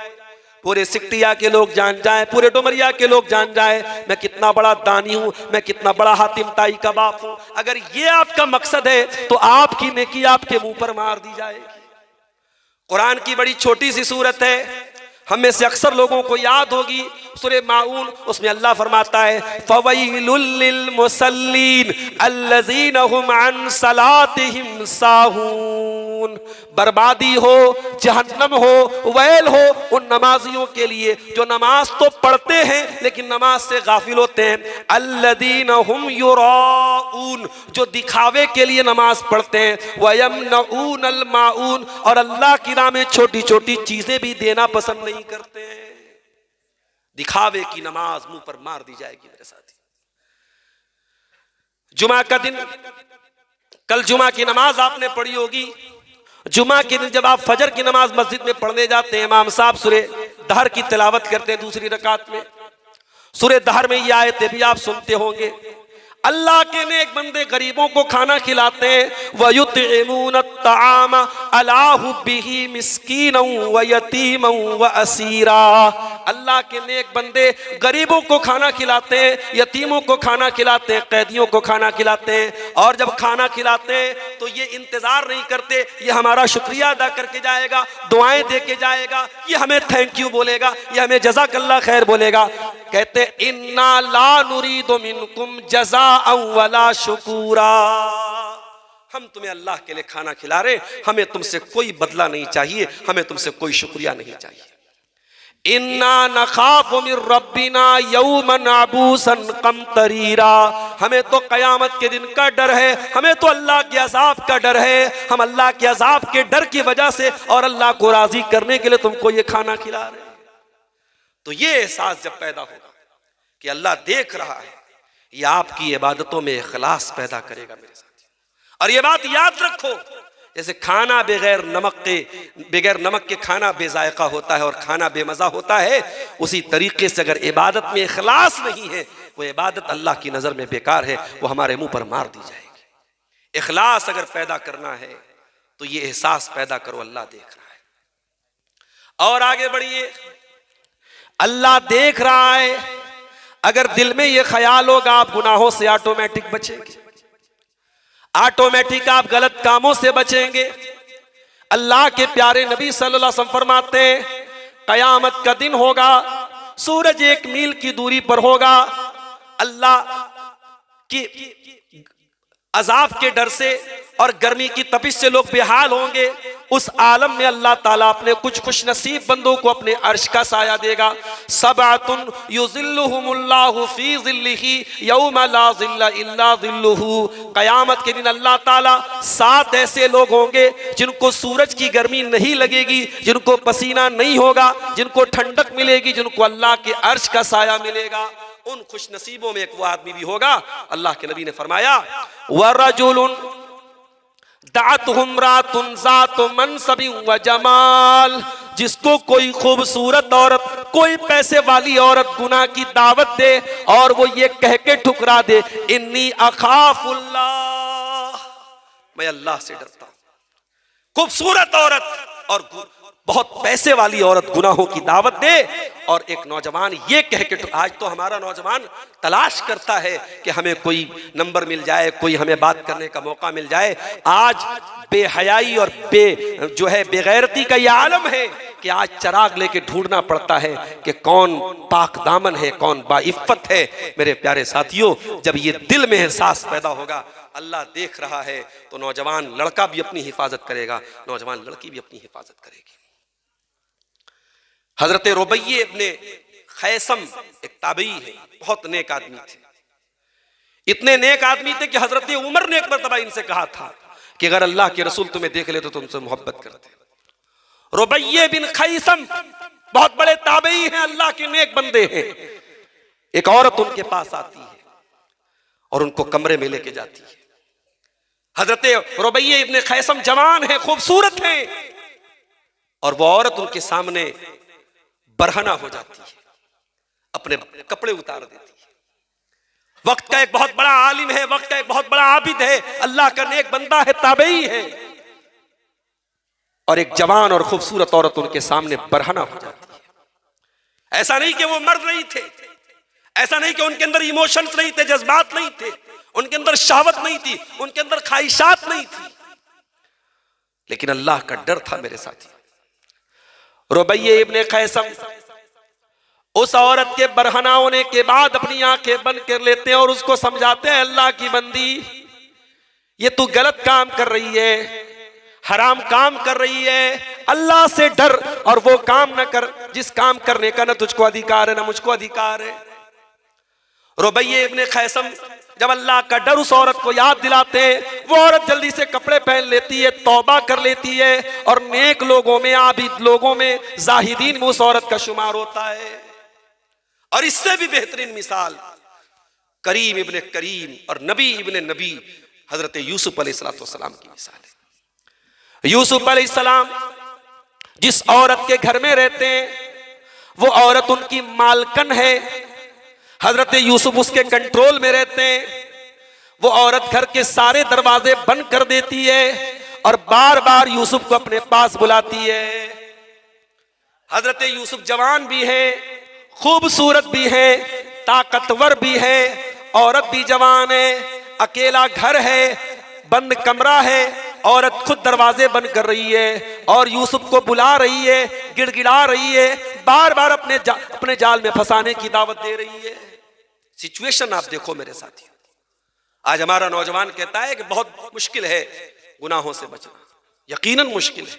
पूरे सिकटिया के लोग जान जाएं, पूरे डुमरिया के लोग जान जाएं मैं कितना बड़ा दानी हूं, मैं कितना बड़ा हातिम ताई का बाप हूं, अगर ये आपका मकसद है तो आपकी नेकी आपके मुंह पर मार दी जाएगी। कुरान की बड़ी छोटी सी सूरत है, हम में से अक्सर लोगों को याद होगी, सूरह माऊन। उसमें अल्लाह फरमाता है फवैलुल लिल मुसल्लीन अल्लज़ीना हुम अन सलातिहिम साहून, बर्बादी हो, जहन्नम हो, वैल हो उन नमाजियों के लिए जो नमाज तो पढ़ते हैं लेकिन नमाज से गाफिल होते हैं। अल्लज़ीना हुम युराऊन, जो दिखावे के लिए नमाज पढ़ते हैं। वयमनऊनल माऊन, और अल्लाह की राह में छोटी छोटी चीजें भी देना पसंद नहीं करते हैं। दिखावे की नमाज मुंह पर मार दी जाएगी मेरे साथी। जुमा का दिन, कल जुमा की नमाज आपने पढ़ी होगी। जुमा के दिन जब आप फजर की नमाज मस्जिद में पढ़ने जाते हैं, इमाम साहब सूरे दहर की तिलावत करते हैं दूसरी रकात में। सूरे दहर में ये आयतें भी आप सुनते होंगे। अल्लाह के नेक बंदे गरीबों को खाना खिलाते हैं। वयुतइमून अत्ताम अला हुब्बिही मिस्कीनन व यतीमन व असीरा, अल्लाह के नेक बंदे गरीबों को खाना खिलाते हैं, यतीमों को खाना खिलाते हैं, कैदियों को खाना खिलाते हैं। और जब खाना खिलाते हैं तो ये इंतजार नहीं करते ये हमारा शुक्रिया अदा करके जाएगा, दुआएं दे के जाएगा, ये हमें थैंक यू बोलेगा, ये हमें जज़ाकल्लाह खैर बोलेगा। कहते इन्ना ला नुरीदु मिनकुम जज़ा अव्वला शुकूरा, हम तुम्हें अल्लाह के लिए खाना खिला रहे, हमें तुमसे कोई बदला नहीं चाहिए, हमें तुमसे कोई शुक्रिया नहीं चाहिए। इन्ना नखाफु मिर रब्बिना यौमन अबूसन कमतरीरा, हमें तो कयामत के दिन का डर है, हमें तो अल्लाह के अज़ाब का डर है। हम अल्लाह के अज़ाब के डर की वजह से और अल्लाह को राजी करने के लिए तुमको ये खाना खिला रहे हैं। तो ये एहसास जब पैदा होगा कि अल्लाह देख रहा है, ये आपकी इबादतों में इखलास पैदा करेगा मेरे साथ। और ये बात याद रखो, जैसे खाना बगैर नमक के खाना बेजायका होता है और खाना बेमज़ा होता है, उसी तरीके से अगर इबादत में इखलास नहीं है वो इबादत अल्लाह की नज़र में बेकार है, वो हमारे मुंह पर मार दी जाएगी। इखलास अगर पैदा करना है तो ये एहसास पैदा करो अल्लाह देख रहा है। और आगे बढ़िए, अल्लाह देख रहा है, अगर दिल में ये ख्याल होगा आप गुनाहों से ऑटोमेटिक बचेंगे, ऑटोमेटिक आप गलत कामों से बचेंगे। अल्लाह के प्यारे नबी सल्लल्लाहु अलैहि वसल्लम फरमाते हैं, कयामत का दिन होगा, सूरज 1 मील की दूरी पर होगा, अल्लाह की अजाब के डर से और गर्मी की तपिश से लोग बेहाल होंगे। उस आलम में अल्लाह ताला अपने कुछ खुश नसीब बंदों को अपने अर्श का साया देगा। सबअतुन युज़िल्लुहुमुल्लाहु फी ज़िल्लिही यौमा ला ज़िल्ला इल्ला ज़िल्लुहु। क़यामत के दिन अल्लाह ताला 7 ऐसे लोग होंगे जिनको सूरज की गर्मी नहीं लगेगी, जिनको पसीना नहीं होगा, जिनको ठंडक मिलेगी, जिनको अल्लाह के अर्श का साया मिलेगा। उन खुश नसीबों में एक वो आदमी भी होगा, अल्लाह के नबी ने फरमाया, वरजुलुन दातहुम रातुन ज़ातु मनसबिन व जमाल, जिसको कोई खूबसूरत औरत, कोई पैसे वाली औरत गुनाह की दावत दे और वो ये कह के ठुकरा दे, इन्नी अखाफुल्लाह, मैं अल्लाह से डरता हूं। खूबसूरत औरत और बहुत पैसे वाली औरत गुनाहों की दावत दे और एक नौजवान ये कह के, आज तो हमारा नौजवान तलाश करता है कि हमें कोई नंबर मिल जाए, कोई हमें बात करने का मौका मिल जाए। आज बेहयाई और जो है बेगैरती का ये आलम है कि आज चराग लेके ढूंढना पड़ता है कि कौन पाक दामन है, कौन बाइफ्फत है। मेरे प्यारे साथियों, जब ये दिल में एहसास पैदा होगा अल्लाह देख रहा है तो नौजवान लड़का भी अपनी हिफाजत करेगा, नौजवान लड़की भी अपनी हिफाजत करेगी। हजरत रुबैये इब्ने खैसम एक ताबई है, बहुत नेक आदमी थे। इतने नेक आदमी थे कि हजरत उमर ने एक मरतबा इनसे कहा था कि अगर अल्लाह के रसूल तुम्हें देख ले तो तुमसे मोहब्बत करते। रुबैये बिन खैसम बहुत बड़े ताबई हैं, अल्लाह के नेक बंदे हैं। एक औरत उनके पास आती है और उनको कमरे में लेके जाती है। हजरत रुबैये इब्ने खैसम जवान है, खूबसूरत है, और वो औरत उनके सामने बरहना हो जाती है, अपने कपड़े उतार देती है। वक्त का एक बहुत बड़ा आलिम है, वक्त का एक बहुत बड़ा आबिद है, अल्लाह का नेक बंदा है, ताबई है, और एक जवान और खूबसूरत औरत उनके सामने बरहना हो जाती है। ऐसा नहीं कि वो मर्द नहीं थे, ऐसा नहीं कि उनके अंदर इमोशंस नहीं थे, जज्बात नहीं थे, उनके अंदर शहवत नहीं थी, उनके अंदर ख्वाहिशात नहीं थी, लेकिन अल्लाह का डर था। मेरे साथी, रुबैये इब्ने खैसम उस औरत के बरहना होने के बाद अपनी आंखें बंद कर लेते हैं और उसको समझाते हैं, अल्लाह की बंदी, ये तू गलत काम कर रही है, हराम काम कर रही है, अल्लाह से डर और वो काम न कर जिस काम करने का न तुझको अधिकार है न मुझको अधिकार है। रुबैये इब्ने खैसम जब अल्लाह का डर उस औरत को याद दिलाते हैं, वो औरत जल्दी से कपड़े पहन लेती है, तौबा कर लेती है, और नेक लोगों में, आबिद लोगों में, जाहिदीन में उस औरत का शुमार होता है। और इससे भी बेहतरीन मिसाल करीम इब्ने करीम और नबी इब्ने नबी हजरत यूसुफ अलैहिस्सलाम की मिसाल है। यूसुफ अलैहिस्सलाम जिस औरत के घर में रहते हैं वो औरत उनकी मालकन है, हजरत यूसुफ उसके कंट्रोल में रहते हैं। वो औरत घर के सारे दरवाजे बंद कर देती है और बार बार यूसुफ को अपने पास बुलाती है। हजरत यूसुफ जवान भी है, खूबसूरत भी है, ताकतवर भी है, औरत भी जवान है, अकेला घर है, बंद कमरा है, औरत खुद दरवाजे बंद कर रही है और यूसुफ को बुला रही है, गिड़गिड़ा रही है, बार बार अपने जाल में फंसाने की दावत दे रही है। सिचुएशन आप देखो मेरे साथी, आज हमारा नौजवान कहता है कि बहुत मुश्किल है गुनाहों से बचना, यकीनन मुश्किल है,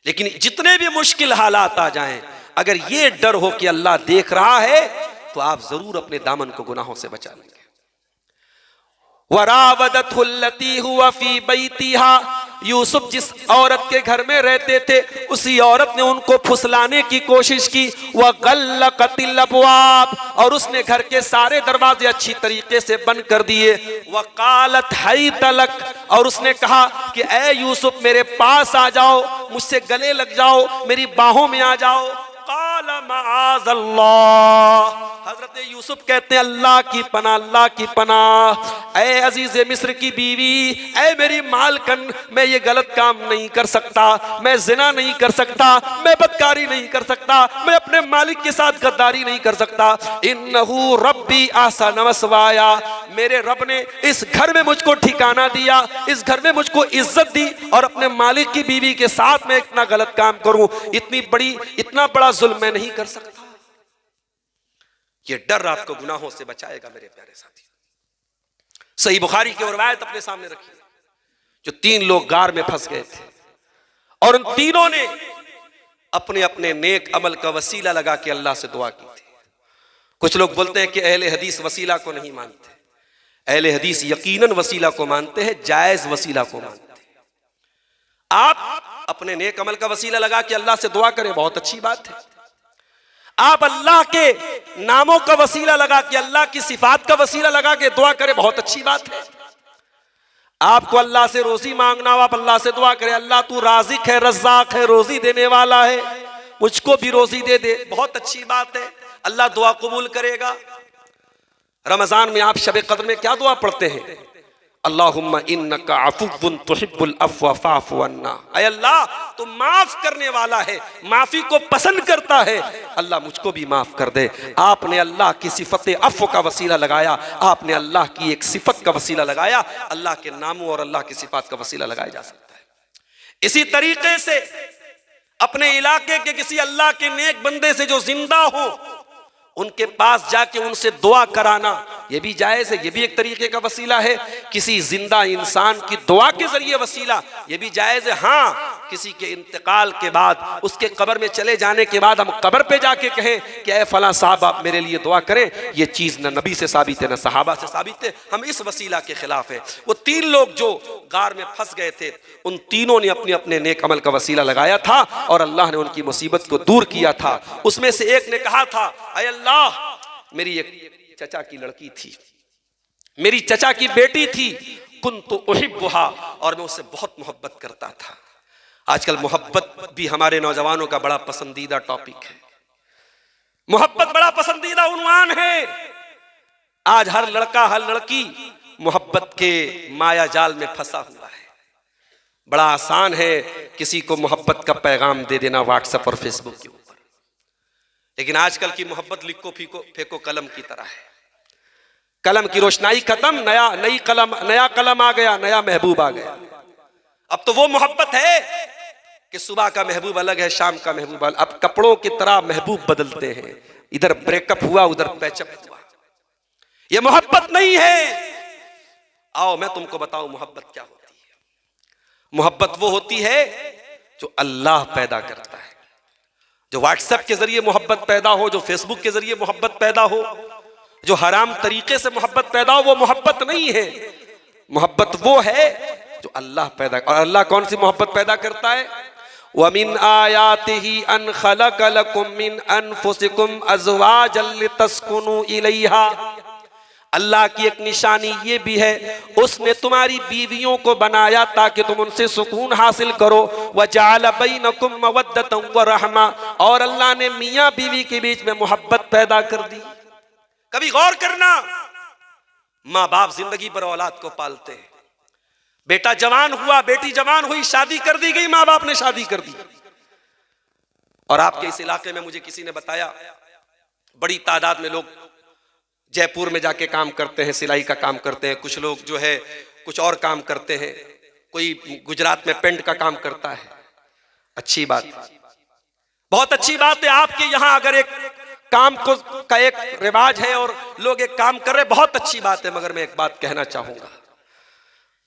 लेकिन जितने भी मुश्किल हालात आ जाएं, अगर ये डर हो कि अल्लाह देख रहा है तो आप जरूर अपने दामन को गुनाहों से बचा लेंगे। वरावदतहुल्लती हुवा फी बैतिहा, यूसुफ जिस औरत के घर में रहते थे उसी औरत ने उनको फुसलाने की कोशिश की। वगल्लकतिल अबवाब, और उसने घर के सारे दरवाजे अच्छी तरीके से बंद कर दिए। वकालत हैतलक, और उसने कहा कि ए यूसुफ मेरे पास आ जाओ, मुझसे गले लग जाओ, मेरी बाहों में आ जाओ। काल क़ाल मआज़ल्लाह। हजरत यूसुफ कहते हैं अल्लाह की पनाह, अल्लाह की पनाह। ऐ अजीज मिस्र की बीवी, ऐ मेरी मालकन, मैं ये गलत काम नहीं कर सकता, मैं जिना नहीं कर सकता, मैं बदकारी नहीं कर सकता, मैं अपने मालिक के साथ गद्दारी नहीं कर सकता। इन्नहु रब्बी अहसन मस्वाया, मेरे रब ने इस घर में मुझको ठिकाना दिया, इस घर में मुझको इज्जत दी, और अपने मालिक की बीवी के साथ मैं इतना गलत काम करूं, इतना बड़ा जुल्म मैं नहीं कर सकता। ये डर आपको गुनाहों से बचाएगा मेरे प्यारे साथी। सही बुखारी की रिवायत अपने सामने रखिए, जो 3 लोग गार में फंस गए थे और उन तीनों ने अपने अपने नेक अमल का वसीला लगा के अल्लाह से दुआ की थी। कुछ लोग बोलते हैं कि अहले हदीस वसीला को नहीं मानते, अहले हदीस यकीनन वसीला को मानते हैं, जायज वसीला को मानते हैं। आप अपने नेक अमल का वसीला लगा के अल्लाह से दुआ करें, बहुत अच्छी बात है। आप अल्लाह के नामों का वसीला लगा के, अल्लाह की सिफात का वसीला लगा के दुआ करें, बहुत अच्छी बात है। आपको अल्लाह से रोजी मांगना हो, आप अल्लाह से दुआ करें, अल्लाह तू राज़िक है, रज़्ज़ाक है, रोजी देने वाला है, मुझको भी रोजी दे दे, बहुत अच्छी बात है। अल्लाह दुआ कबूल करेगा। रमजान में आप शब कद्र में क्या दुआ पढ़ते हैं? अल्लाहुम्मा इन्नका अफ़ुव्वुन तुहिब्बुल अफ़्व फ़अफ़ु अन्ना। ऐ अल्लाह, तू माफ करने वाला है, माफी को पसंद करता है, अल्लाह मुझको भी माफ कर दे। आपने अल्लाह की सिफत अफ़्व का वसीला लगाया, आपने अल्लाह की एक सिफत का वसीला लगाया, अल्लाह के नामों और अल्लाह की सिफात का वसीला लगाया जा सकता है। इसी तरीके से अपने इलाके के किसी अल्लाह के नेक बंदे से जो जिंदा हो, उनके पास जाके उनसे दुआ कराना, ये भी जायज है, ये भी एक तरीके का वसीला है। किसी जिंदा इंसान की दुआ के जरिए वसीला, ये भी जायज है। हाँ, किसी के इंतकाल के बाद, उसके कब्र में चले जाने के बाद हम कब्र पे जाके कहें कि ऐ फलां साहब आप मेरे लिए दुआ करें, ये चीज न नबी से साबित है, न सहाबा से साबित है, हम इस वसीला के खिलाफ है। वो 3 लोग जो गार में फंस गए थे, उन तीनों ने अपने अपने नेक अमल का वसीला लगाया था और अल्लाह ने उनकी मुसीबत को दूर किया था। उसमें से एक ने कहा था, ऐ अल्लाह, मेरी एक चचा की लड़की थी, मेरी चचा की बेटी थी, कुन्तु उहिब्बुहा, और मैं उससे बहुत मोहब्बत करता था। आजकल मोहब्बत भी हमारे नौजवानों का बड़ा पसंदीदा टॉपिक है, मोहब्बत बड़ा पसंदीदा उन्वान है। आज हर लड़का हर लड़की मोहब्बत के माया जाल में फंसा हुआ है। बड़ा आसान है किसी को मोहब्बत का पैगाम दे देना व्हाट्सएप और फेसबुक के ऊपर, लेकिन आजकल की मोहब्बत लिखो फेंको कलम की तरह है। कलम की रोशनाई खत्म, नया कलम आ गया, नया महबूब आ गया। अब तो वो मोहब्बत है कि सुबह का महबूब अलग है, शाम का महबूब अलग। अब कपड़ों की तरह महबूब बदलते हैं, इधर ब्रेकअप हुआ उधर पैचअप हुआ। ये मोहब्बत नहीं है। आओ मैं तुमको बताऊं मोहब्बत क्या होती है। मोहब्बत वो होती है जो अल्लाह पैदा करता है। जो व्हाट्सएप के जरिए मोहब्बत पैदा हो, जो फेसबुक के जरिए मोहब्बत पैदा हो, जो हराम तरीके से मोहब्बत पैदा हो, वो मोहब्बत नहीं है। मोहब्बत वो है जो अल्लाह पैदा, और अल्लाह कौन सी मोहब्बत पैदा करता है? वमिन आयातिही अन खलक लकुम मिन अनफुसिकुम अज़वाजन लितस्कुनु इलैहा। अल्लाह की एक निशानी ये भी है, उसने तुम्हारी बीवियों को बनाया ताकि तुम उनसे सुकून हासिल करो। वजअल बैनकुम मवद्दतन व रहमा, और अल्लाह ने मियाँ बीवी के बीच में मोहब्बत पैदा कर दी। कभी गौर करना, माँ बाप जिंदगी भर औलाद को पालते हैं। बेटा जवान हुआ, बेटी जवान हुई, शादी कर दी गई, माँ बाप ने शादी कर दी। और आपके इस इलाके में मुझे किसी ने बताया, बड़ी तादाद में लोग जयपुर में जाके काम करते हैं, सिलाई का काम करते हैं, कुछ लोग जो है कुछ और काम करते हैं, कोई गुजरात में पेंट का काम करता है। अच्छी बात, बहुत अच्छी बात है। आपके यहाँ अगर एक काम का एक रिवाज है और लोग एक काम कर रहे, बहुत अच्छी बात है। मगर मैं एक बात कहना चाहूंगा,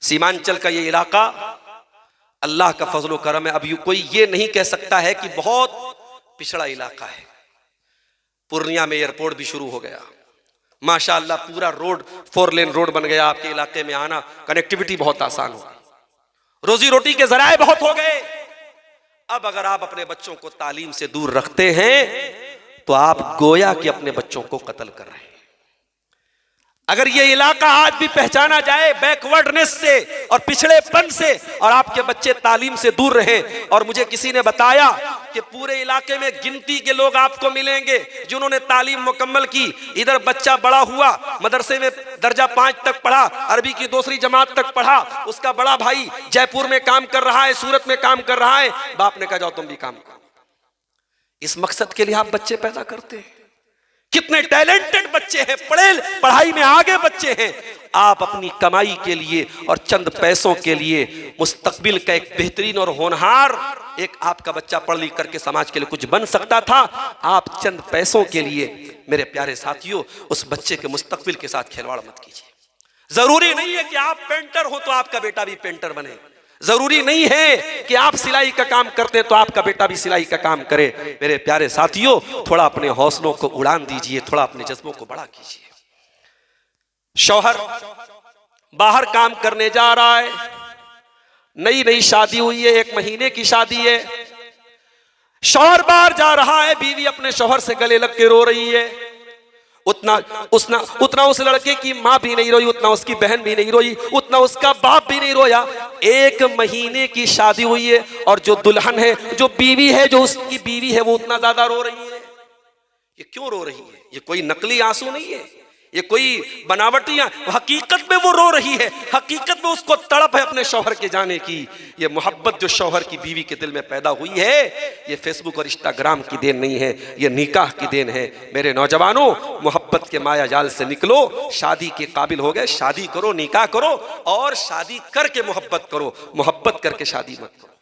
सीमांचल का ये इलाका अल्लाह का फजल व करम है। अब कोई ये नहीं कह सकता है कि बहुत पिछड़ा इलाका है। पूर्णिया में एयरपोर्ट भी शुरू हो गया, माशाअल्लाह, पूरा रोड 4 लेन रोड बन गया। आपके इलाके में आना, कनेक्टिविटी बहुत आसान हो गई, रोजी रोटी के जराए बहुत हो गए। अब अगर आप अपने बच्चों को तालीम से दूर रखते हैं तो आप गोया कि अपने बच्चों को कत्ल कर रहे हैं। अगर ये इलाका आज भी पहचाना जाए बैकवर्डनेस से और पिछड़ेपन से, और आपके बच्चे तालीम से दूर रहे, और मुझे किसी ने बताया कि पूरे इलाके में गिनती के लोग आपको मिलेंगे जिन्होंने तालीम मुकम्मल की। इधर बच्चा बड़ा हुआ, मदरसे में दर्जा 5 तक पढ़ा, अरबी की 2री जमात तक पढ़ा, उसका बड़ा भाई जयपुर में काम कर रहा है, सूरत में काम कर रहा है, बाप ने कहा जाओ तुम भी काम करो। इस मकसद के लिए आप बच्चे पैदा करते हैं। कितने टैलेंटेड बच्चे हैं, पढ़ाई में आगे बच्चे हैं। आप अपनी कमाई के लिए और चंद पैसों के लिए मुस्तकबिल का एक बेहतरीन और होनहार, एक आपका बच्चा पढ़ लिख करके समाज के लिए कुछ बन सकता था, आप चंद पैसों के लिए मेरे प्यारे साथियों उस बच्चे के मुस्तकबिल के साथ खिलवाड़ मत कीजिए। जरूरी नहीं है कि आप पेंटर हो तो आपका बेटा भी पेंटर बने, जरूरी नहीं है कि आप सिलाई का काम करते हैं तो आपका बेटा भी सिलाई का काम करे। मेरे प्यारे साथियों, थोड़ा अपने हौसलों को उड़ान दीजिए, थोड़ा अपने जज्बों को बड़ा कीजिए। शौहर बाहर काम करने जा रहा है, नई नई शादी हुई है, 1 महीने की शादी है, शौहर बाहर जा रहा है, बीवी अपने शौहर से गले लग के रो रही है। उतना उस लड़के की माँ भी नहीं रोई, उतना उसकी बहन भी नहीं रोई, उतना उसका बाप भी नहीं रोया। 1 महीने की शादी हुई है और जो दुल्हन है, जो बीवी है, जो उसकी बीवी है, वो उतना ज्यादा रो रही है। ये क्यों रो रही है? ये कोई नकली आंसू नहीं है, ये कोई बनावटी, हकीकत में वो रो रही है। हकीकत में उसको तड़प है अपने शौहर के जाने की। ये मोहब्बत जो शौहर की बीवी के दिल में पैदा हुई है, ये फेसबुक और इंस्टाग्राम की देन नहीं है, ये निकाह की देन है। मेरे नौजवानों, मोहब्बत के माया जाल से निकलो, शादी के काबिल हो गए, शादी करो, निकाह करो, और शादी करके मोहब्बत करो, मोहब्बत करके शादी मत करो।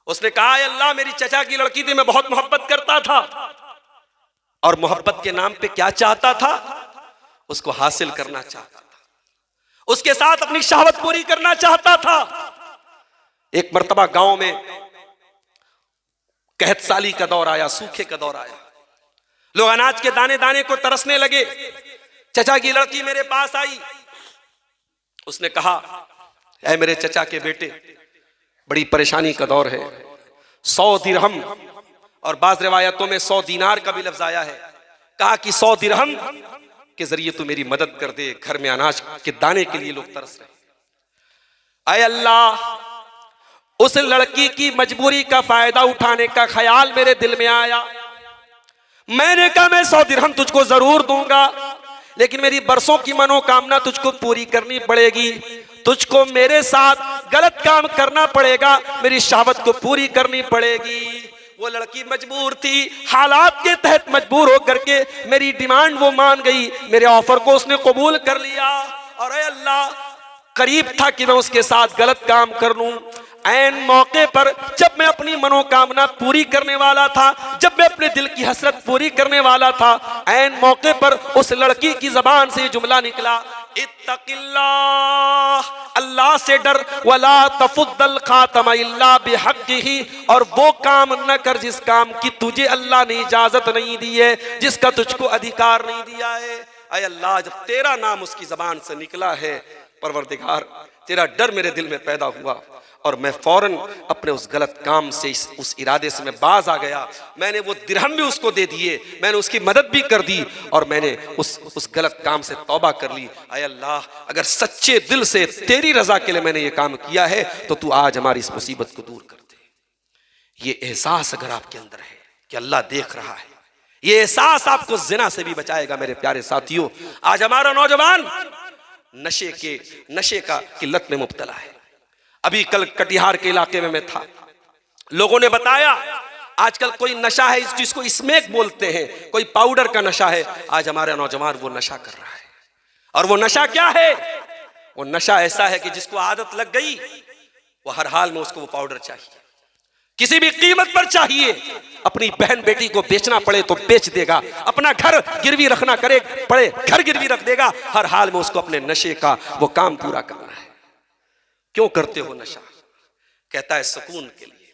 उसने कहा, अल्लाह मेरी चचा की लड़की थी, मैं बहुत मोहब्बत करता था, और मोहब्बत के नाम पे क्या चाहता था? उसको हासिल करना चाहता था, उसके साथ अपनी शहवत पूरी करना चाहता था। एक मर्तबा गांव में कहत साली का दौर आया, सूखे का दौर आया, लोग अनाज के दाने दाने को तरसने लगे। चचा की लड़की मेरे पास आई, उसने कहा, ऐ मेरे चचा के बेटे, बड़ी परेशानी का दौर है, 100 दिरहम, और बाज़ रिवायतों में 100 दीनार का भी लफ्ज आया है। कहा कि 100 दिरहम के जरिए तू मेरी मदद कर दे, घर में अनाज के दाने के लिए लोग तरस रहे। ऐ अल्लाह, उस लड़की की मजबूरी का फायदा उठाने का ख्याल मेरे दिल में आया। मैंने कहा, मैं 100 दिरहम तुझको जरूर दूंगा, लेकिन मेरी बरसों की मनोकामना तुझको पूरी करनी पड़ेगी। तुझको मेरे साथ गलत काम करना पड़ेगा, मेरी शहावत को पूरी करनी पड़ेगी। वो लड़की मजबूर थी, हालात के तहत मजबूर होकर के मेरी डिमांड वो मान गई, मेरे ऑफर को उसने कबूल कर लिया। और ऐ अल्लाह, करीब था कि मैं उसके साथ गलत काम कर लूं। ऐन मौके पर जब मैं अपनी मनोकामना पूरी करने वाला था, जब मैं अपने दिल की हसरत पूरी करने वाला था, ऐन मौके पर उस लड़की की जबान से ये जुमला निकला, इत्तकिल्लाह, अल्लाह से डर, वला तफुद्दल खातम इल्ला बिहक्किही, और वो काम न कर जिस काम की तुझे अल्लाह ने इजाजत नहीं दी है, जिसका तुझको अधिकार नहीं दिया है। ऐ अल्लाह, जब तेरा नाम उसकी जबान से निकला है, परवरदिगार, तेरा डर मेरे दिल में पैदा हुआ, और मैं फौरन अपने उस गलत काम से, उस इरादे से मैं बाज आ गया। मैंने वो दिरहम भी उसको दे दिए, मैंने उसकी मदद भी कर दी, और मैंने उस गलत काम से तौबा कर ली। ऐ अल्लाह, अगर सच्चे दिल से तेरी रजा के लिए मैंने ये काम किया है, तो तू आज हमारी इस मुसीबत को दूर कर दे। ये एहसास अगर आपके अंदर है कि अल्लाह देख रहा है, ये एहसास आपको जिना से भी बचाएगा। मेरे प्यारे साथियों, आज हमारा नौजवान नशे का किल्लत में मुब्तला है। अभी कल कटिहार के इलाके में मैं था, लोगों ने बताया आजकल कोई नशा है जिसको स्मैक बोलते हैं, कोई पाउडर का नशा है। आज हमारा नौजवान वो नशा कर रहा है, और वो नशा क्या है? वो नशा ऐसा है कि जिसको आदत लग गई, वो हर हाल में उसको वो पाउडर चाहिए, किसी भी कीमत पर चाहिए। अपनी बहन बेटी को बेचना पड़े तो बेच देगा, अपना घर गिरवी रखना पड़े घर गिरवी रख देगा, हर हाल में उसको अपने नशे का वो काम पूरा करना है। क्यों करते हो नशा? कहता है सुकून के लिए।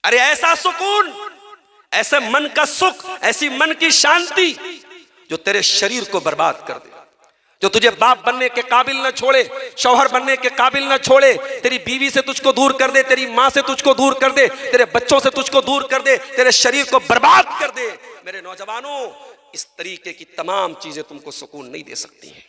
अरे ऐसा सुकून, ऐसे मन का सुख, ऐसी मन की शांति जो तेरे शरीर को बर्बाद कर दे, जो तुझे बाप बनने के काबिल न छोड़े, शौहर बनने के काबिल न छोड़े, तेरी बीवी से तुझको दूर कर दे, तेरी माँ से तुझको दूर कर दे, तेरे बच्चों से तुझको दूर कर दे, तेरे शरीर को बर्बाद कर दे। मेरे नौजवानों, इस तरीके की तमाम चीजें तुमको सुकून नहीं दे सकती हैं।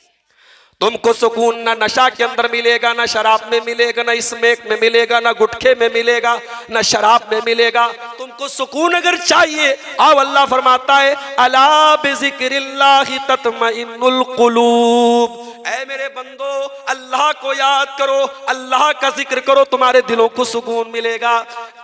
तुमको सुकून ना नशा के अंदर मिलेगा, ना शराब में मिलेगा, ना स्मोक में मिलेगा, ना गुटखे में मिलेगा, ना शराब में मिलेगा। तुमको सुकून अगर चाहिए, अब अल्लाह फरमाता है अला बिज़िक्रिल्लाहि तत्मइन्नुल कुलूब, ऐ मेरे बंदो अल्लाह को याद करो, अल्लाह का जिक्र करो, तुम्हारे दिलों को सुकून मिलेगा।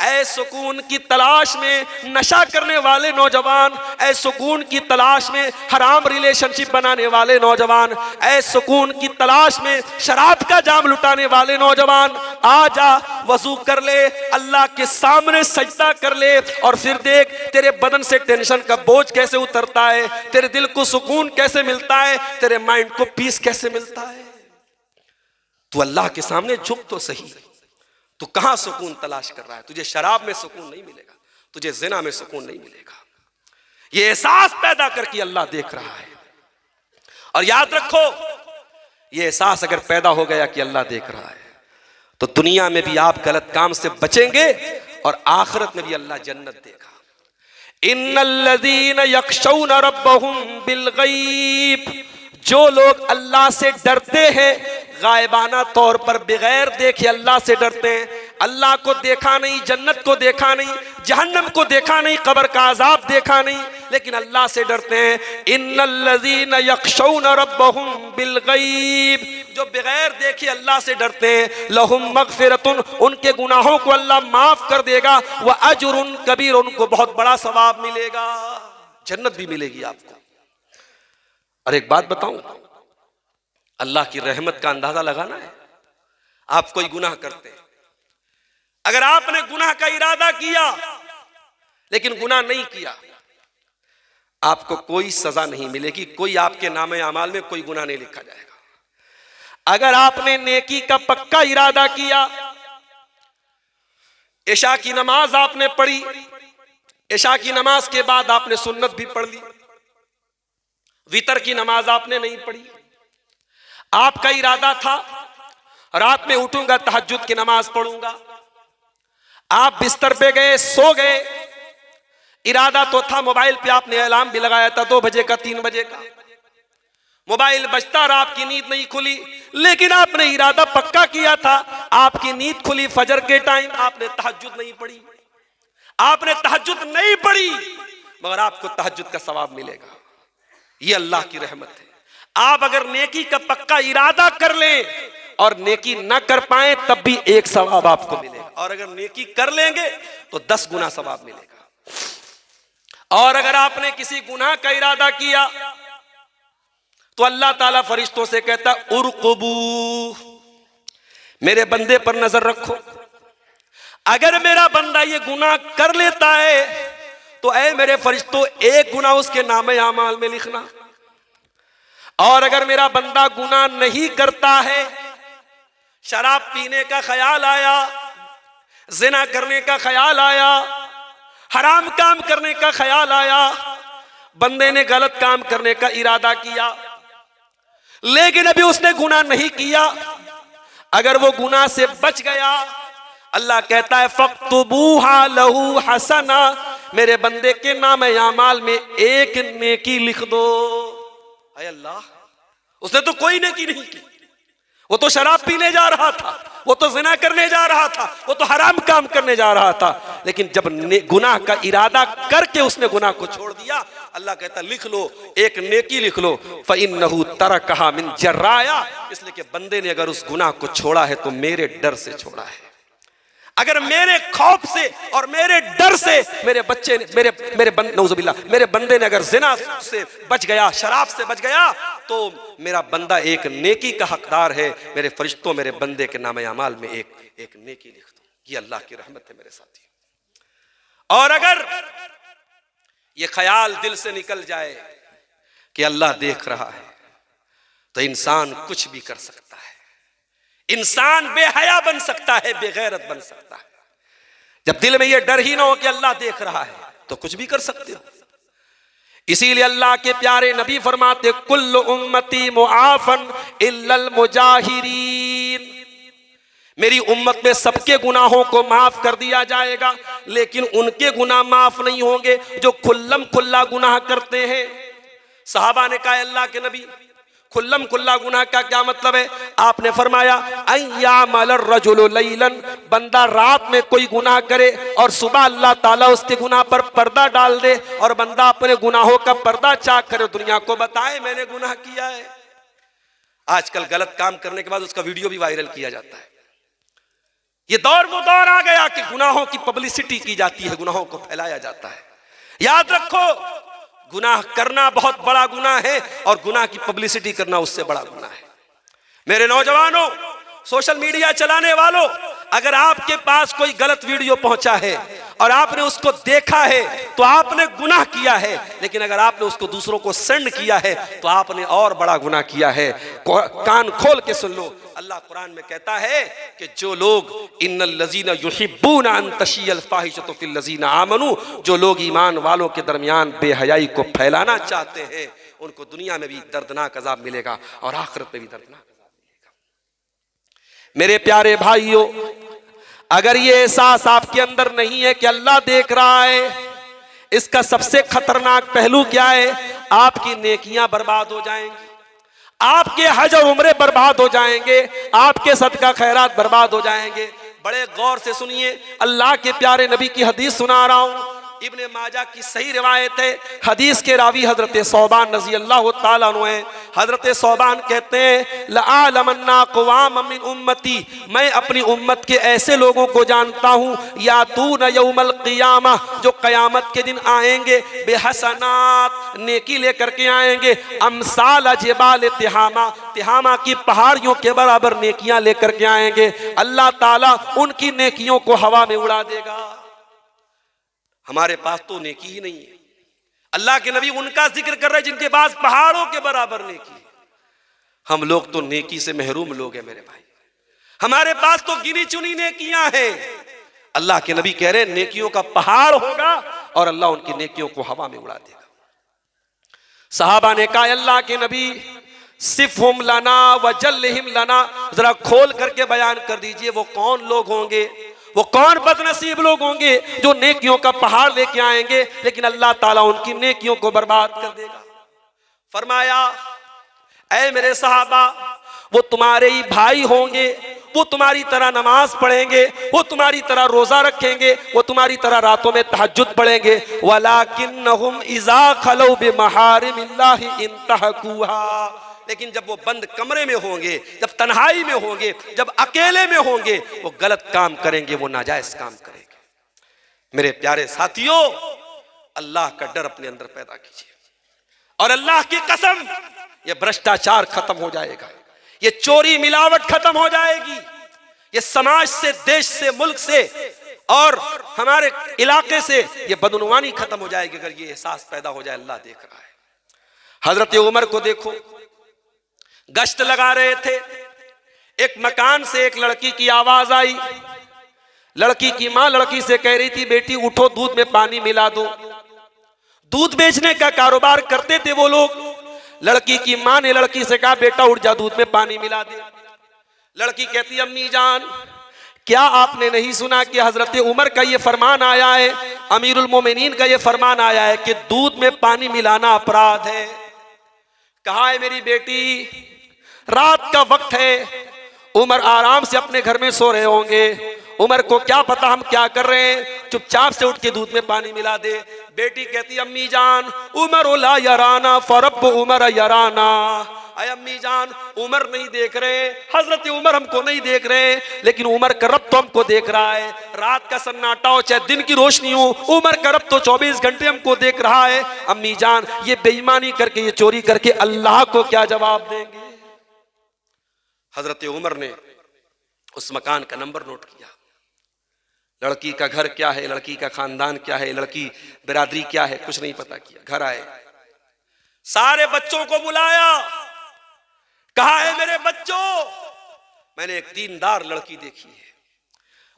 ऐ सुकून की तलाश में नशा करने वाले नौजवान, ऐ सुकून की तलाश में हराम रिलेशनशिप बनाने वाले नौजवान, ऐ सुकून की तलाश में शराब का जाम लुटाने वाले नौजवान, आ जा वजू कर ले, अल्लाह के सामने सजदा कर ले, और फिर देख तेरे बदन से टेंशन का बोझ कैसे उतरता है, तेरे दिल को सुकून कैसे मिलता है, तेरे माइंड को पीस कैसे मिलता है। तू अल्लाह के सामने झुक तो सही। तू कहां सुकून तलाश कर रहा है? तुझे शराब में सुकून नहीं मिलेगा, तुझे जिना में सुकून नहीं मिलेगा। ये एहसास पैदा कर कि अल्लाह देख रहा है। और याद रखो, ये एहसास अगर पैदा हो गया कि अल्लाह देख रहा है, तो दुनिया में भी आप गलत काम से बचेंगे और आखिरत में भी अल्लाह जन्नत देगा। इन्नल्लज़ीना यख्शौना रब्बहुम बिलगैब, जो लोग अल्लाह से डरते हैं, गायबाना तौर पर बगैर देखे अल्लाह से डरते हैं, अल्लाह को देखा नहीं, जन्नत को देखा नहीं, जहन्नम को देखा नहीं, कब्र का अजाब देखा नहीं, लेकिन अल्लाह से डरते हैं। इन्नल्लज़ीना यख्शौना रब्बहुम बिलगैब, जो बगैर देखे अल्लाह से डरते हैं, लहुम मगफिरतुन, उनके गुनाहों को अल्लाह माफ कर देगा, व अजरुन कबीर, उनको बहुत बड़ा सवाब मिलेगा, जन्नत भी मिलेगी आपको। और एक बात बताऊं, अल्लाह की रहमत का अंदाजा लगाना है। आप कोई गुनाह करते हैं, अगर आपने गुनाह का इरादा किया लेकिन गुनाह नहीं किया, आपको कोई सजा नहीं मिलेगी, कोई आपके नामे अमाल में कोई गुनाह नहीं लिखा जाएगा। अगर आपने नेकी का पक्का इरादा किया, इशा की नमाज आपने पढ़ी, इशा की नमाज के बाद आपने सुन्नत भी पढ़ ली, वितर की नमाज आपने नहीं पढ़ी, आपका इरादा था रात में उठूंगा तहज्जुद की नमाज पढ़ूंगा, आप बिस्तर पे गए, सो गए, इरादा तो था, मोबाइल पे आपने अलार्म भी लगाया था 2 बजे का, 3 बजे का, मोबाइल बजता रहा, आपकी नींद नहीं खुली, लेकिन आपने इरादा पक्का किया था, आपकी नींद खुली फजर के टाइम, आपने तहज्जुद नहीं पढ़ी, आपने तहज्जुद नहीं पढ़ी, मगर आपको तहज्जुद का सवाब मिलेगा। ये अल्लाह की रहमत है। आप अगर नेकी का पक्का इरादा कर लें और नेकी ना कर पाए तब भी एक सवाब आपको मिलेगा, और अगर नेकी कर लेंगे तो 10 गुना सवाब मिलेगा। और अगर आपने किसी गुनाह का इरादा किया तो अल्लाह ताला फरिश्तों से कहता उरकुबू, मेरे बंदे पर नजर रखो, अगर मेरा बंदा ये गुनाह कर लेता है तो ऐ मेरे फरिश्तों एक गुनाह उसके नामे आमाल में लिखना, और अगर मेरा बंदा गुनाह नहीं करता है, शराब पीने का ख्याल आया, जिना करने का ख्याल आया, हराम काम करने का ख्याल आया, बंदे ने गलत काम करने का इरादा किया लेकिन अभी उसने गुनाह नहीं किया, अगर वो गुनाह से बच गया, अल्लाह कहता है फक्तुबूहा लहू हसना, मेरे बंदे के नाम आमाल में एक नेकी लिख दो। अरे अल्लाह, उसने तो कोई नेकी नहीं की, वो तो शराब पीने जा रहा था, वो तो जिना करने जा रहा था, वो तो हराम काम करने जा रहा था, लेकिन जब गुनाह का इरादा करके उसने गुनाह को छोड़ दिया, अल्लाह कहता लिख लो, एक नेकी लिख लो, फ़इन्नहु तरकहा मिन जर्राया, इसलिए कि बंदे ने अगर उस गुनाह को छोड़ा है तो मेरे डर से छोड़ा है। अगर मेरे खौफ से और मेरे डर से मेरे बच्चे मेरे बंदे ने अगर जिना से बच गया, शराब से बच गया, तो मेरा बंदा एक नेकी का हकदार है, मेरे फरिश्तों मेरे बंदे के नाम अमाल में एक नेकी लिख दो। ये अल्लाह की रहमत है मेरे साथी। और अगर ये ख्याल दिल से निकल जाए कि अल्लाह देख रहा है, तो इंसान कुछ भी कर सकता है, इंसान बेहया बन सकता है, बेगैरत बन सकता है। जब दिल में यह डर ही ना हो कि अल्लाह देख रहा है तो कुछ भी कर सकते हो। इसीलिए अल्लाह के प्यारे नबी फरमाते कुल्लु उम्मती मुआफन इल्लल मुजाहिरीन, मेरी उम्मत में सबके गुनाहों को माफ कर दिया जाएगा, लेकिन उनके गुनाह माफ नहीं होंगे जो खुल्लम खुल्ला गुनाह करते हैं। सहाबा ने कहा अल्लाह के नबी खुल्लम खुल्ला गुनाह का क्या मतलब है? आपने फरमाया अय्यामल रजुलु लैलन, बंदा रात में कोई गुनाह करे और सुबह अल्लाह ताला उसके गुनाह पर पर्दा डाल दे और बंदा अपने गुनाहों का पर्दा चाक करे, दुनिया को बताए मैंने गुनाह किया है। आजकल गलत काम करने के बाद उसका वीडियो भी वायरल किया जाता है। ये दौर वो दौर आ गया कि गुनाहों की पब्लिसिटी की जाती है, गुनाहों को फैलाया जाता है। याद रखो, गुनाह करना बहुत बड़ा गुनाह है और गुनाह की पब्लिसिटी करना उससे बड़ा गुनाह है। मेरे नौजवानों, सोशल मीडिया चलाने वालों, अगर आपके पास कोई गलत वीडियो पहुंचा है और आपने उसको देखा है तो आपने गुनाह किया है, लेकिन अगर आपने उसको दूसरों को सेंड किया है तो आपने और बड़ा गुनाह किया है। कान खोल के सुन लो, अल्लाह कुरान में कहता है कि जो लोग इन्नल लज़ीना युहिब्बूना अन तशियल फाहिशतु फिल लज़ीना आमनू, जो लोग ईमान वालों के दरमियान बेहयाई को फैलाना चाहते हैं उनको दुनिया में भी दर्दनाक अज़ाब मिलेगा और आखिरत में भी दर्दनाक अज़ाब मिलेगा। मेरे प्यारे भाइयों, अगर ये एहसास आपके अंदर नहीं है कि अल्लाह देख रहा है, इसका सबसे खतरनाक पहलू क्या है? आपकी नेकियां बर्बाद हो जाएंगी, आपके हज और उम्रे बर्बाद हो जाएंगे, आपके सदका खैरात बर्बाद हो जाएंगे। बड़े गौर से सुनिए, अल्लाह के प्यारे नबी की हदीस सुना रहा हूं, इब्ने माजा की सही रिवायत है। हदीस के रावी हजरत सौबान रज़ी अल्लाह तआला अन्हु हैं। हजरत सौबान कहते हैं लअलमन्ना क़वाम मिन उम्मती, मैं अपनी उम्मत के ऐसे लोगों को जानता हूँ यातून यौमल क़ियामा, जो क़यामत के दिन आएंगे बेहसनात, नेकी लेकर के आएंगे, अमसाल जिबाल तिहामा, तिहामा की पहाड़ियों के बराबर नेकियां लेकर के आएंगे। अल्लाह ताला उनकी नेकियों को हवा में उड़ा देगा। हमारे पास तो नेकी ही नहीं है। अल्लाह के नबी उनका जिक्र कर रहे हैं जिनके पास पहाड़ों के बराबर नेकी है। हम लोग तो नेकी से महरूम लोग हैं मेरे भाई, हमारे पास तो गिनी चुनी नेकियां हैं। अल्लाह के नबी कह रहे हैं नेकियों का पहाड़ होगा और अल्लाह उनकी नेकियों को हवा में उड़ा देगा। सहाबा ने कहा अल्लाह के नबी सिफ़हुम लना वजल्लिहिम लना, जरा खोल करके बयान कर दीजिए वो कौन लोग होंगे, वो कौन बदनसीब लोग होंगे जो नेकियों का पहाड़ लेके आएंगे लेकिन अल्लाह ताला उनकी नेकियों को बर्बाद कर देगा। फरमाया ऐ मेरे सहाबा, वो तुम्हारे ही भाई होंगे, वो तुम्हारी तरह नमाज पढ़ेंगे, वो तुम्हारी तरह रोजा रखेंगे, वो तुम्हारी तरह रातों में तहज्जुद पढ़ेंगे, वलाकिन्नहुम इज़ा खलौ बिमहारिमिल्लाहि इंतहकुहा, लेकिन जब वो बंद कमरे में होंगे, जब तन्हाई में होंगे, जब अकेले में होंगे, वो गलत काम करेंगे, वो नाजायज काम करेंगे। मेरे प्यारे साथियों, अल्लाह का डर अपने अंदर पैदा कीजिए और अल्लाह की कसम, ये भ्रष्टाचार खत्म हो जाएगा, ये चोरी मिलावट खत्म हो जाएगी, ये समाज से, देश से, मुल्क से और हमारे इलाके से ये बदनुवानी खत्म हो जाएगी अगर ये एहसास पैदा हो जाए अल्लाह देख रहा है। हजरत उमर को देखो, गश्त लगा रहे थे, एक मकान से एक लड़की की आवाज आई। लड़की की मां लड़की से कह रही थी बेटी उठो दूध में पानी मिला दो। दूध बेचने का कारोबार करते थे वो लोग। लड़की की मां ने लड़की से कहा बेटा उठ जा दूध में पानी मिला दे। लड़की कहती अम्मी जान क्या आपने नहीं सुना कि हजरत उमर का ये फरमान आया है, अमीरुल मोमिनीन का ये फरमान आया है कि दूध में पानी मिलाना अपराध है। कहा है मेरी बेटी रात का वक्त है, उमर आराम से अपने घर में सो रहे होंगे, उमर को क्या पता हम क्या कर रहे हैं, चुपचाप से उठ के दूध में पानी मिला दे। बेटी कहती अम्मी जान उमर ला यराना फरब्बु उमर यराना, अय अम्मी जान उमर नहीं देख रहे, हजरत उमर हमको नहीं देख रहे, लेकिन उमर का रब तो हमको देख रहा है। रात का सन्नाटा हो चाहे दिन की रोशनी हो, उमर का रब तो 24 घंटे हमको देख रहा है। अम्मी जान ये बेईमानी करके, ये चोरी करके अल्लाह को क्या जवाब देंगे। हजरत उमर ने उस मकान का नंबर नोट किया, लड़की का घर क्या है, लड़की का खानदान क्या है, लड़की बिरादरी क्या है, कुछ नहीं पता किया। घर आए, सारे बच्चों को बुलाया, कहा है मेरे बच्चों मैंने एक दीनदार लड़की देखी है,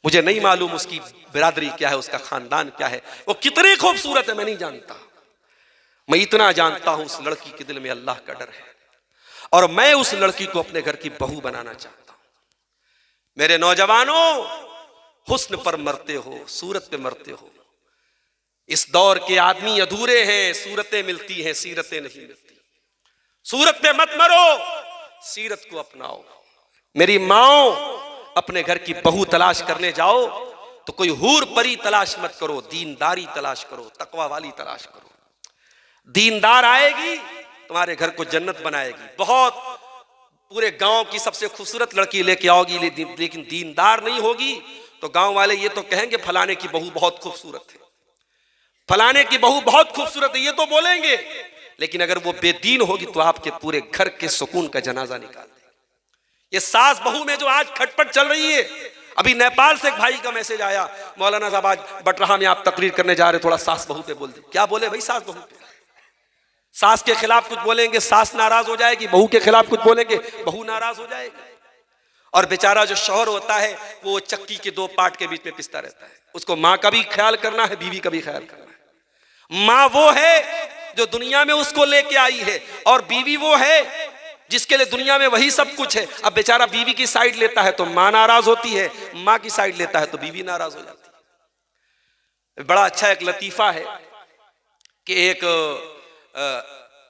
मुझे नहीं मालूम उसकी बिरादरी क्या है, उसका खानदान क्या है, वो कितनी खूबसूरत है मैं नहीं जानता, मैं इतना जानता हूं उस लड़की के दिल में अल्लाह का डर है और मैं उस लड़की को अपने घर की बहू बनाना चाहता हूं। मेरे नौजवानों, हुस्न पर मरते हो, सूरत पे मरते हो। इस दौर के आदमी अधूरे हैं, सूरतें मिलती हैं, सीरतें नहीं मिलती। सूरत पे मत मरो, सीरत को अपनाओ। मेरी माओ, अपने घर की बहू तलाश करने जाओ तो कोई हूर परी तलाश मत करो, दीनदारी तलाश करो, तकवा वाली तलाश करो। दीनदार आएगी तुम्हारे घर को जन्नत बनाएगी। बहुत पूरे गांव की सबसे खूबसूरत लड़की लेके आओगी, लेकिन दीनदार नहीं होगी तो गांव वाले ये तो कहेंगे फलाने की बहू बहुत खूबसूरत है, फलाने की बहू बहुत खूबसूरत है, ये तो बोलेंगे। लेकिन अगर वो बेदीन होगी तो आपके पूरे घर के सुकून का जनाजा निकाल देगी। ये सास बहू में जो आज खटपट चल रही है, अभी नेपाल से एक भाई का मैसेज आया, मौलाना साहब आज बटरहा में आप तकरीर करने जा रहे, थोड़ा सास बहू पे बोल दे। क्या बोले भाई सास बहू पे? सास के खिलाफ कुछ बोलेंगे सास नाराज हो जाएगी, बहू के खिलाफ कुछ बोलेंगे बहू नाराज हो जाएगी। और बेचारा जो शौहर होता है वो चक्की के दो पार्ट के बीच में पिसता रहता है। उसको माँ का भी ख्याल करना है, बीवी का भी ख्याल करना है। माँ वो है जो दुनिया में उसको लेके आई है, और बीवी वो है जिसके लिए दुनिया में वही सब कुछ है। अब बेचारा बीवी की साइड लेता है तो माँ नाराज होती है, माँ की साइड लेता है तो बीवी नाराज हो जाती है। बड़ा अच्छा एक लतीफा है कि एक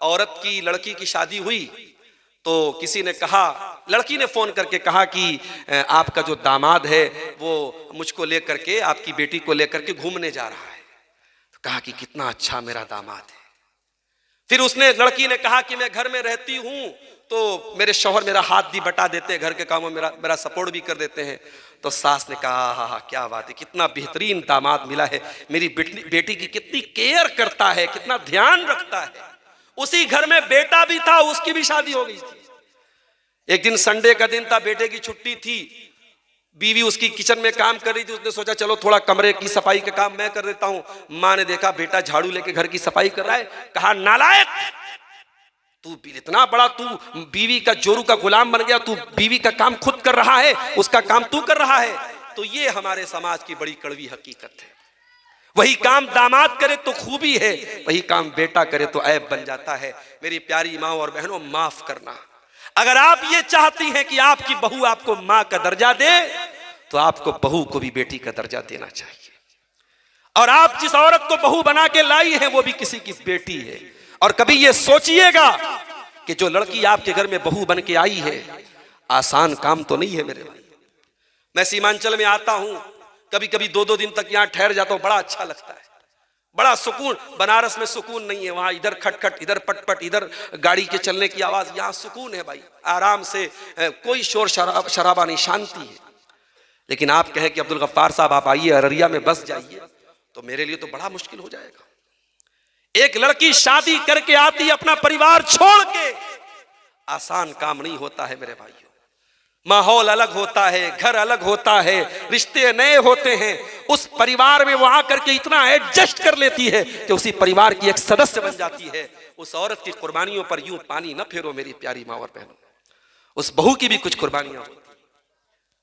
औरत की लड़की की शादी हुई तो किसी ने कहा, लड़की ने फोन करके कहा कि आपका जो दामाद है वो मुझको लेकर के, आपकी बेटी को लेकर के घूमने जा रहा है। तो कहा कि कितना अच्छा मेरा दामाद है। फिर उसने, लड़की ने कहा कि मैं घर में रहती हूं तो मेरे शौहर मेरा हाथ भी बटा देते हैं, घर के कामों में मेरा सपोर्ट भी कर देते हैं। तो सास ने कहा हा क्या बात है, कितना बेहतरीन दामाद मिला है, मेरी बेटी की कितनी केयर करता है, कितना ध्यान रखता है। उसी घर में बेटा भी था, उसकी भी शादी हो गई थी। एक दिन संडे का दिन था, बेटे की छुट्टी थी, बीवी उसकी किचन में काम कर रही थी। उसने सोचा चलो थोड़ा कमरे की सफाई का काम मैं कर देता हूं। माँ ने देखा बेटा झाड़ू लेके घर की सफाई कर रहा है, कहा नालायक, तू इतना बड़ा, तू बीवी का जोरू का गुलाम बन गया, तू बीवी का काम खुद कर रहा है, उसका काम तू कर रहा है। तो ये हमारे समाज की बड़ी कड़वी हकीकत है। वही काम दामाद करे तो खूबी है, वही काम बेटा करे तो ऐब बन जाता है। मेरी प्यारी माँ और बहनों, माफ करना। अगर आप ये चाहती हैं कि आपकी बहू आपको माँ का दर्जा दे तो आपको बहू को भी बेटी का दर्जा देना चाहिए। और आप जिस औरत को बहू बना के लाई है वो भी किसी की बेटी है। और कभी ये सोचिएगा कि जो लड़की आपके घर में बहू बन के आई है, आसान काम तो नहीं है मेरे भाई। मैं सीमांचल में आता हूं, कभी कभी 2-2 दिन तक यहां ठहर जाता हूं, बड़ा अच्छा लगता है, बड़ा सुकून। बनारस में सुकून नहीं है, वहां इधर खटखट, इधर पटपट, इधर गाड़ी के चलने की आवाज। यहां सुकून है भाई, आराम से, कोई शोर शराबा नहीं, शांति है। लेकिन आप कहें कि अब्दुल गफ्फार साहब आप आइए अररिया में बस जाइए, तो मेरे लिए तो बड़ा मुश्किल हो जाएगा। एक लड़की शादी करके आती अपना परिवार छोड़ के, आसान काम नहीं होता है मेरे भाइयों। माहौल अलग होता है, घर अलग होता है, रिश्ते नए होते हैं। उस परिवार में वो आकर के इतना एडजस्ट कर लेती है कि उसी परिवार की एक सदस्य बन जाती है। उस औरत की कुर्बानियों पर यूं पानी न फेरो मेरी प्यारी माँ और बहनों। उस बहू की भी कुछ कुर्बानियां होती हैं।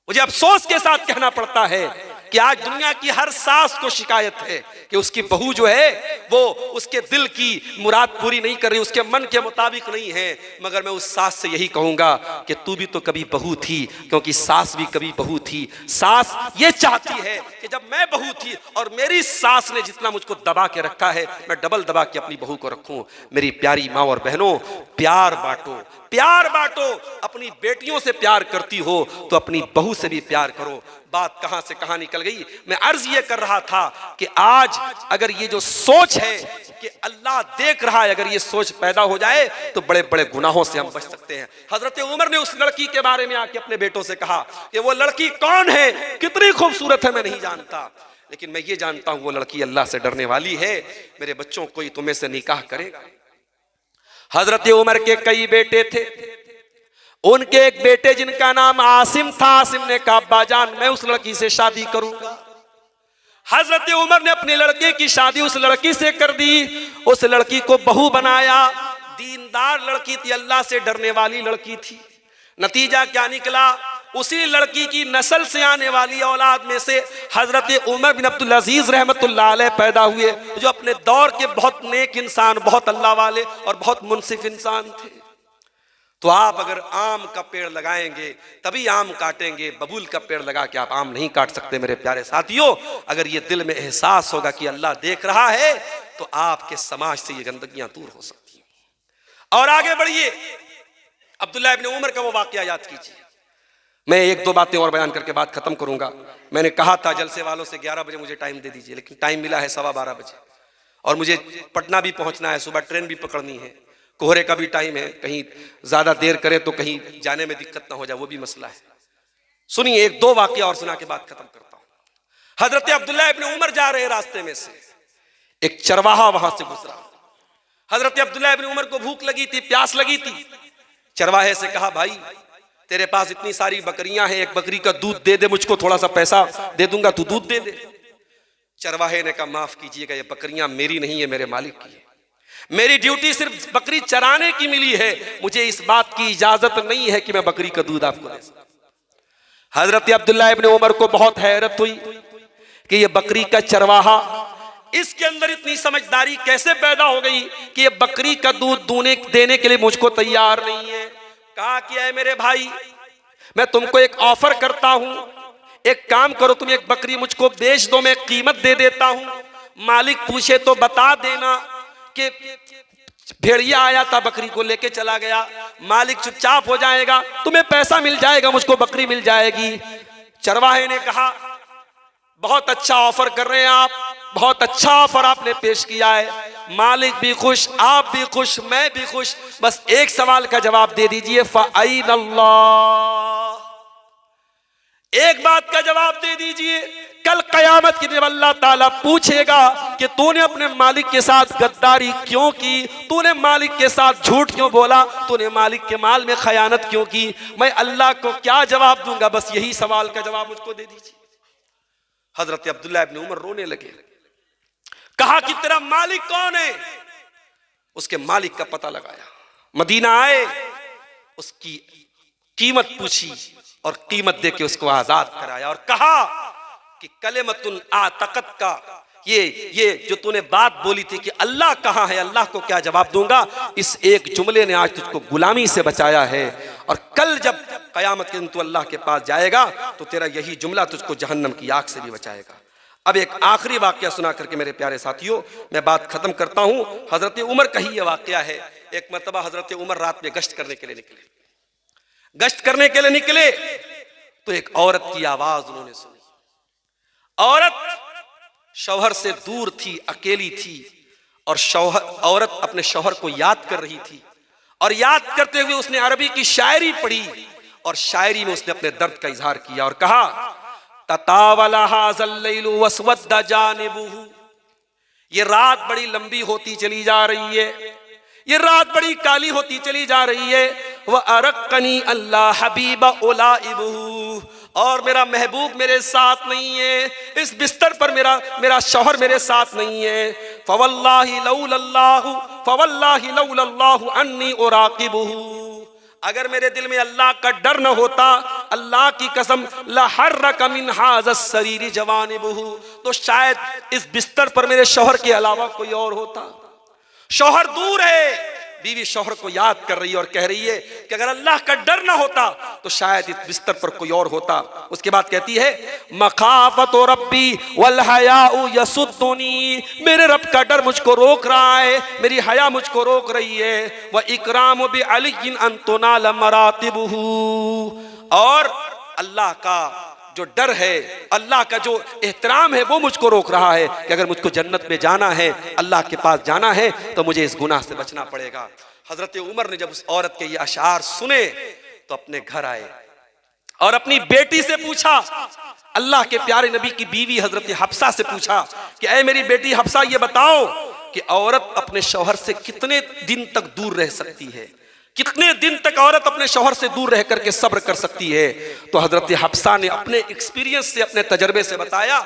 मुझे अफसोस के साथ कहना पड़ता है कि आज दुनिया की हर सास को शिकायत है कि उसकी बहू जो है वो उसके दिल की मुराद पूरी नहीं कर रही, उसके मन के मुताबिक नहीं है। मगर मैं उस सास से यही कहूंगा कि तू भी तो कभी बहू थी, क्योंकि सास भी कभी बहू थी। सास ये चाहती है कि जब मैं बहू थी और मेरी सास ने जितना मुझको दबा के रखा है, मैं डबल दबा के अपनी बहू को रखूं। मेरी प्यारी माँ और बहनों, प्यार बांटो, प्यार बांटो। अपनी बेटियों से प्यार करती हो तो अपनी बहू से भी प्यार करो। बात कहां से कहां निकल गई। मैं अर्ज ये कर रहा था कि आज अगर ये जो सोच है कि अल्लाह देख रहा है, अगर ये सोच पैदा हो जाए तो बड़े बड़े गुनाहों से हम बच सकते हैं। हजरत उमर ने उस लड़की के बारे में आके अपने बेटों से कहा कि वो लड़की कौन है, कितनी खूबसूरत है, मैं नहीं जानता, लेकिन मैं ये जानता हूं वो लड़की अल्लाह से डरने वाली है। मेरे बच्चों, कोई तुम्हें से निकाह करेगा। हजरत उमर के कई बेटे थे, उनके एक बेटे जिनका नाम आसिम था, आसिम ने कहा अब्बाजान मैं उस लड़की से शादी करूंगा। हजरत उमर ने अपने लड़के की शादी उस लड़की से कर दी, उस लड़की को बहू बनाया। दीनदार लड़की थी, अल्लाह से डरने वाली लड़की थी। नतीजा क्या निकला, उसी लड़की की नस्ल से आने वाली औलाद में से हजरत उमर बिन अब्दुल अजीज रहमतुल्लाह अलैह पैदा हुए, जो अपने दौर के बहुत नेक इंसान, बहुत अल्लाह वाले और बहुत मुनसिफ इंसान थे। तो आप अगर आम का पेड़ लगाएंगे तभी आम काटेंगे, बबूल का पेड़ लगा के आप आम नहीं काट सकते। मेरे प्यारे साथियों, अगर ये दिल में एहसास होगा कि अल्लाह देख रहा है तो आपके समाज से ये गंदगियां दूर हो सकती हैं। और आगे बढ़िए, अब्दुल्लाह इब्न उमर का वो वाकया याद कीजिए। मैं एक दो बातें और बयान करके बात खत्म करूंगा। मैंने कहा था जलसे वालों से 11 बजे मुझे टाइम दे दीजिए, लेकिन टाइम मिला है 12:15 बजे और मुझे पटना भी पहुंचना है, सुबह ट्रेन भी पकड़नी है, कोहरे का भी टाइम है, कहीं ज्यादा देर करे तो कहीं जाने में दिक्कत ना हो जाए, वो भी मसला है। सुनिए, एक दो वाकया और सुना के बात खत्म करता हूं। हजरत अब्दुल्लाह इब्न उमर जा रहे रास्ते में से एक चरवाहा वहां से गुजरा। हजरत अब्दुल्लाह इब्न उमर को भूख लगी थी, प्यास लगी थी। चरवाहे से कहा, भाई तेरे पास इतनी सारी बकरियां हैं, एक बकरी का दूध दे दे, मुझको थोड़ा सा पैसा दे दूंगा, तू दूध दे दे। चरवाहे ने कहा, माफ कीजिएगा, ये बकरियां मेरी नहीं है, मेरे मालिक की है। मेरी ड्यूटी सिर्फ बकरी चराने की मिली है, मुझे इस बात की इजाजत नहीं है कि मैं बकरी का दूध आपको दे सकूं। हजरत अब्दुल्लाह इब्न उमर को बहुत हैरत हुई कि ये बकरी का चरवाहा, इसके अंदर इतनी समझदारी कैसे पैदा हो गई कि ये बकरी का दूध देने के लिए मुझको तैयार नहीं है। कहा कि है मेरे भाई, मैं तुमको एक ऑफर करता हूं, एक काम करो, तुम एक बकरी मुझको बेच दो, मैं कीमत दे देता हूं। मालिक पूछे तो बता देना कि भेड़िया आया था, बकरी को लेके चला गया, मालिक चुपचाप हो जाएगा, तुम्हें पैसा मिल जाएगा, मुझको बकरी मिल जाएगी। चरवाहे ने कहा, बहुत अच्छा ऑफर कर रहे हैं आप, बहुत अच्छा ऑफर आपने पेश किया है, मालिक भी खुश, आप भी खुश, मैं भी खुश, बस एक सवाल का जवाब दे दीजिए, फ़अैन अल्लाह। एक बात का जवाब दे दीजिए, कल कयामत के दिन अल्लाह ताला पूछेगा कि तूने अपने मालिक के साथ गद्दारी क्यों की, तूने मालिक के साथ झूठ क्यों बोला, तूने मालिक के माल में खयानत क्यों की। मैं अल्लाह को क्या जवाब दूंगा, बस यही सवाल का जवाब मुझको दे दीजिए। हजरत अब्दुल्लाह इब्न उमर रोने लगे। कहा कि तेरा मालिक कौन है? उसके मालिक का पता लगाया, मदीना आए, उसकी कीमत पूछी और कीमत देके उसको आजाद कराया और कहा कि कलेमतुन आतकत का, ये जो तूने बात बोली थी कि अल्लाह कहाँ है, अल्लाह को क्या जवाब दूंगा, इस एक जुमले ने आज तुझको गुलामी से बचाया है और कल जब कयामत के दिन तू अल्लाह के पास जाएगा तो तेरा यही जुमला तुझको जहन्नम की आग से भी बचाएगा। अब एक आखिरी वाकया सुना करके मेरे प्यारे साथियों मैं बात खत्म करता हूं। हजरत उमर का ही यह वाकया है। एक मर्तबा हजरत उमर रात में गश्त करने के लिए निकले। गश्त करने के लिए निकले तो एक औरत की आवाज उन्होंने सुनी। औरत शौहर से दूर थी, अकेली थी और औरत अपने शौहर को याद कर रही थी और याद करते हुए उसने अरबी की शायरी पढ़ी और शायरी में उसने अपने दर्द का इजहार किया और कहा, ततावला हाज़ल लैलु वस्वद्दा जानिबुहु, ये रात बड़ी लंबी होती चली जा रही है, ये रात बड़ी काली होती चली जा रही है। वह अरक़नी अल्लाह हबीबा उलाइबुहु, और मेरा महबूब मेरे साथ नहीं है, इस बिस्तर पर मेरा शौहर मेरे साथ नहीं है। फवल्लाहि लौलल्लाहु अन्नी उराक़िबुहु, अगर मेरे दिल में अल्लाह का डर न होता, अल्लाह की कसम, लहर्रक मिन हाज़ा सरीरी जवानिबुहु, तो शायद इस बिस्तर पर मेरे शौहर के अलावा कोई और होता। शौहर दूर है, बीवी शौहर को याद कर रही है और कह रही है कि अगर अल्लाह का डर ना होता तो शायद इस बिस्तर पर कोई और होता। उसके बाद कहती है, मखाफतु रब्बी वल हयाउ यसुद्दुनी, मेरे रब का डर मुझको रोक रहा है, मेरी हया मुझको रोक रही है। व इकराम बि अलिय्यिन अन तुनाल मरातिबुहु, और अल्लाह का जो डर है, अल्लाह का जो एहतराम है वो मुझको रोक रहा है कि अगर मुझको जन्नत में जाना है, अल्लाह के पास जाना है तो मुझे इस गुनाह से बचना पड़ेगा। हजरत उमर ने जब उस औरत के ये अशार सुने तो अपने घर आए और अपनी बेटी से पूछा, अल्लाह के प्यारे नबी की बीवी हजरत हफ्सा से पूछा कि ऐ मेरी बेटी हफ्सा, ये बताओ कि औरत अपने शौहर से कितने दिन तक दूर रह सकती है, कितने दिन तक औरत अपने शौहर से दूर रह करके सब्र कर सकती है। तो हजरत हफ्सा ने अपने एक्सपीरियंस से, अपने तजर्बे से बताया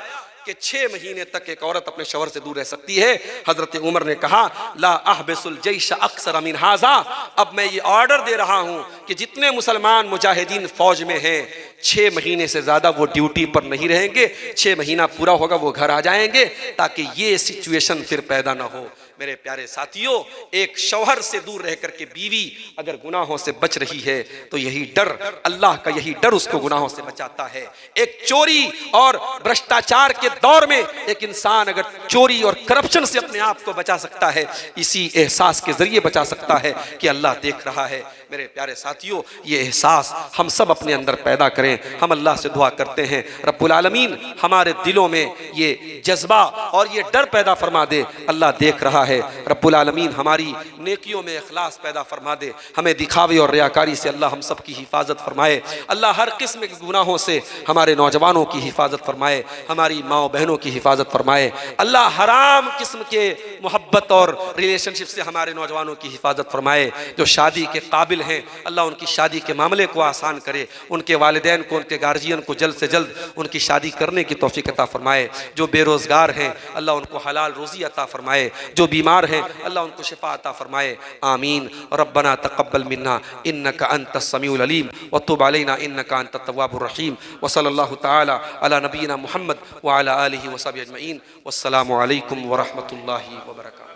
कि 6 महीने तक एक औरत अपने शौहर से दूर रह सकती है। हजरत उमर ने कहा, ला अहबिसुल जैश अक्सर मिन हाज़ा, अब मैं ये ऑर्डर दे रहा हूं कि जितने मुसलमान मुजाहिदीन फौज में हैं 6 महीने से ज्यादा वो ड्यूटी पर नहीं रहेंगे, 6 महीना पूरा होगा वो घर आ जाएंगे ताकि ये सिचुएशन फिर पैदा ना हो मेरे प्यारे साथियों, एक शौहर से दूर रह करके बीवी अगर गुनाहों से बच रही है तो यही डर, अल्लाह का यही डर उसको गुनाहों से बचाता है। एक चोरी और भ्रष्टाचार के दौर में एक इंसान अगर चोरी और करप्शन से अपने आप को बचा सकता है, इसी एहसास के जरिए बचा सकता है कि अल्लाह देख रहा है। मेरे प्यारे साथियों, ये एहसास हम सब अपने अंदर पैदा करें। हम अल्लाह से दुआ करते हैं रब्बुल आलमीन हमारे दिलों में ये जज्बा और ये डर पैदा फरमा दे। अल्लाह देख रहा है, रब्बुल आलमीन हमारी नेकियों में इखलास पैदा फरमा दे। हमें दिखावे और रियाकारी से अल्लाह हम सब की हिफाजत फरमाए। अल्लाह हर किस्म के गुनाहों से हमारे नौजवानों की हिफाजत फरमाए, हमारी माओ बहनों की हिफाजत फरमाए। अल्लाह हराम किस्म के मोहब्बत और रिलेशनशिप से हमारे नौजवानों की हिफाजत फरमाए। जो शादी के काबिल हैं, अल्लाह उनकी शादी के मामले को आसान करे। उनके वालिदैन को, उनके गार्जियन को जल्द से जल्द उनकी शादी करने की तौफीक अता फरमाए। जो बेरोजगार हैं, अल्लाह उनको हलाल रोजी अता फरमाए। जो बीमार हैं, अल्लाह उनको शिफा अता फरमाए। आमीन। रब्बना तक़ब्बल मिन्ना इन्नका अंतस समीउल अलीम व तुब अलैना इन्नका अंतत तव्वाबुर रहीम। व सल्लल्लाहु तआला अला नबीना मुहम्मद व अला आलिहि व सहबिहि अजमईन। वस्सलामु अलैकुम व रहमतुल्लाहि व बरकातुहू।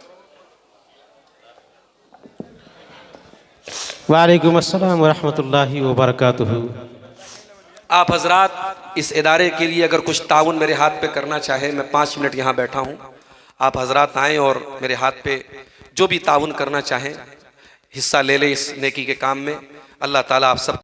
वालेकुम अस्सलाम वरहमतुल्लाहि वबरकातुहू। आप हजरात इस इदारे के लिए अगर कुछ ताउन मेरे हाथ पे करना चाहे, मैं 5 मिनट यहाँ बैठा हूँ, आप हजरात आएँ और मेरे हाथ पे जो भी ताउन करना चाहें हिस्सा ले लें इस नेकी के काम में। अल्लाह ताला आप सब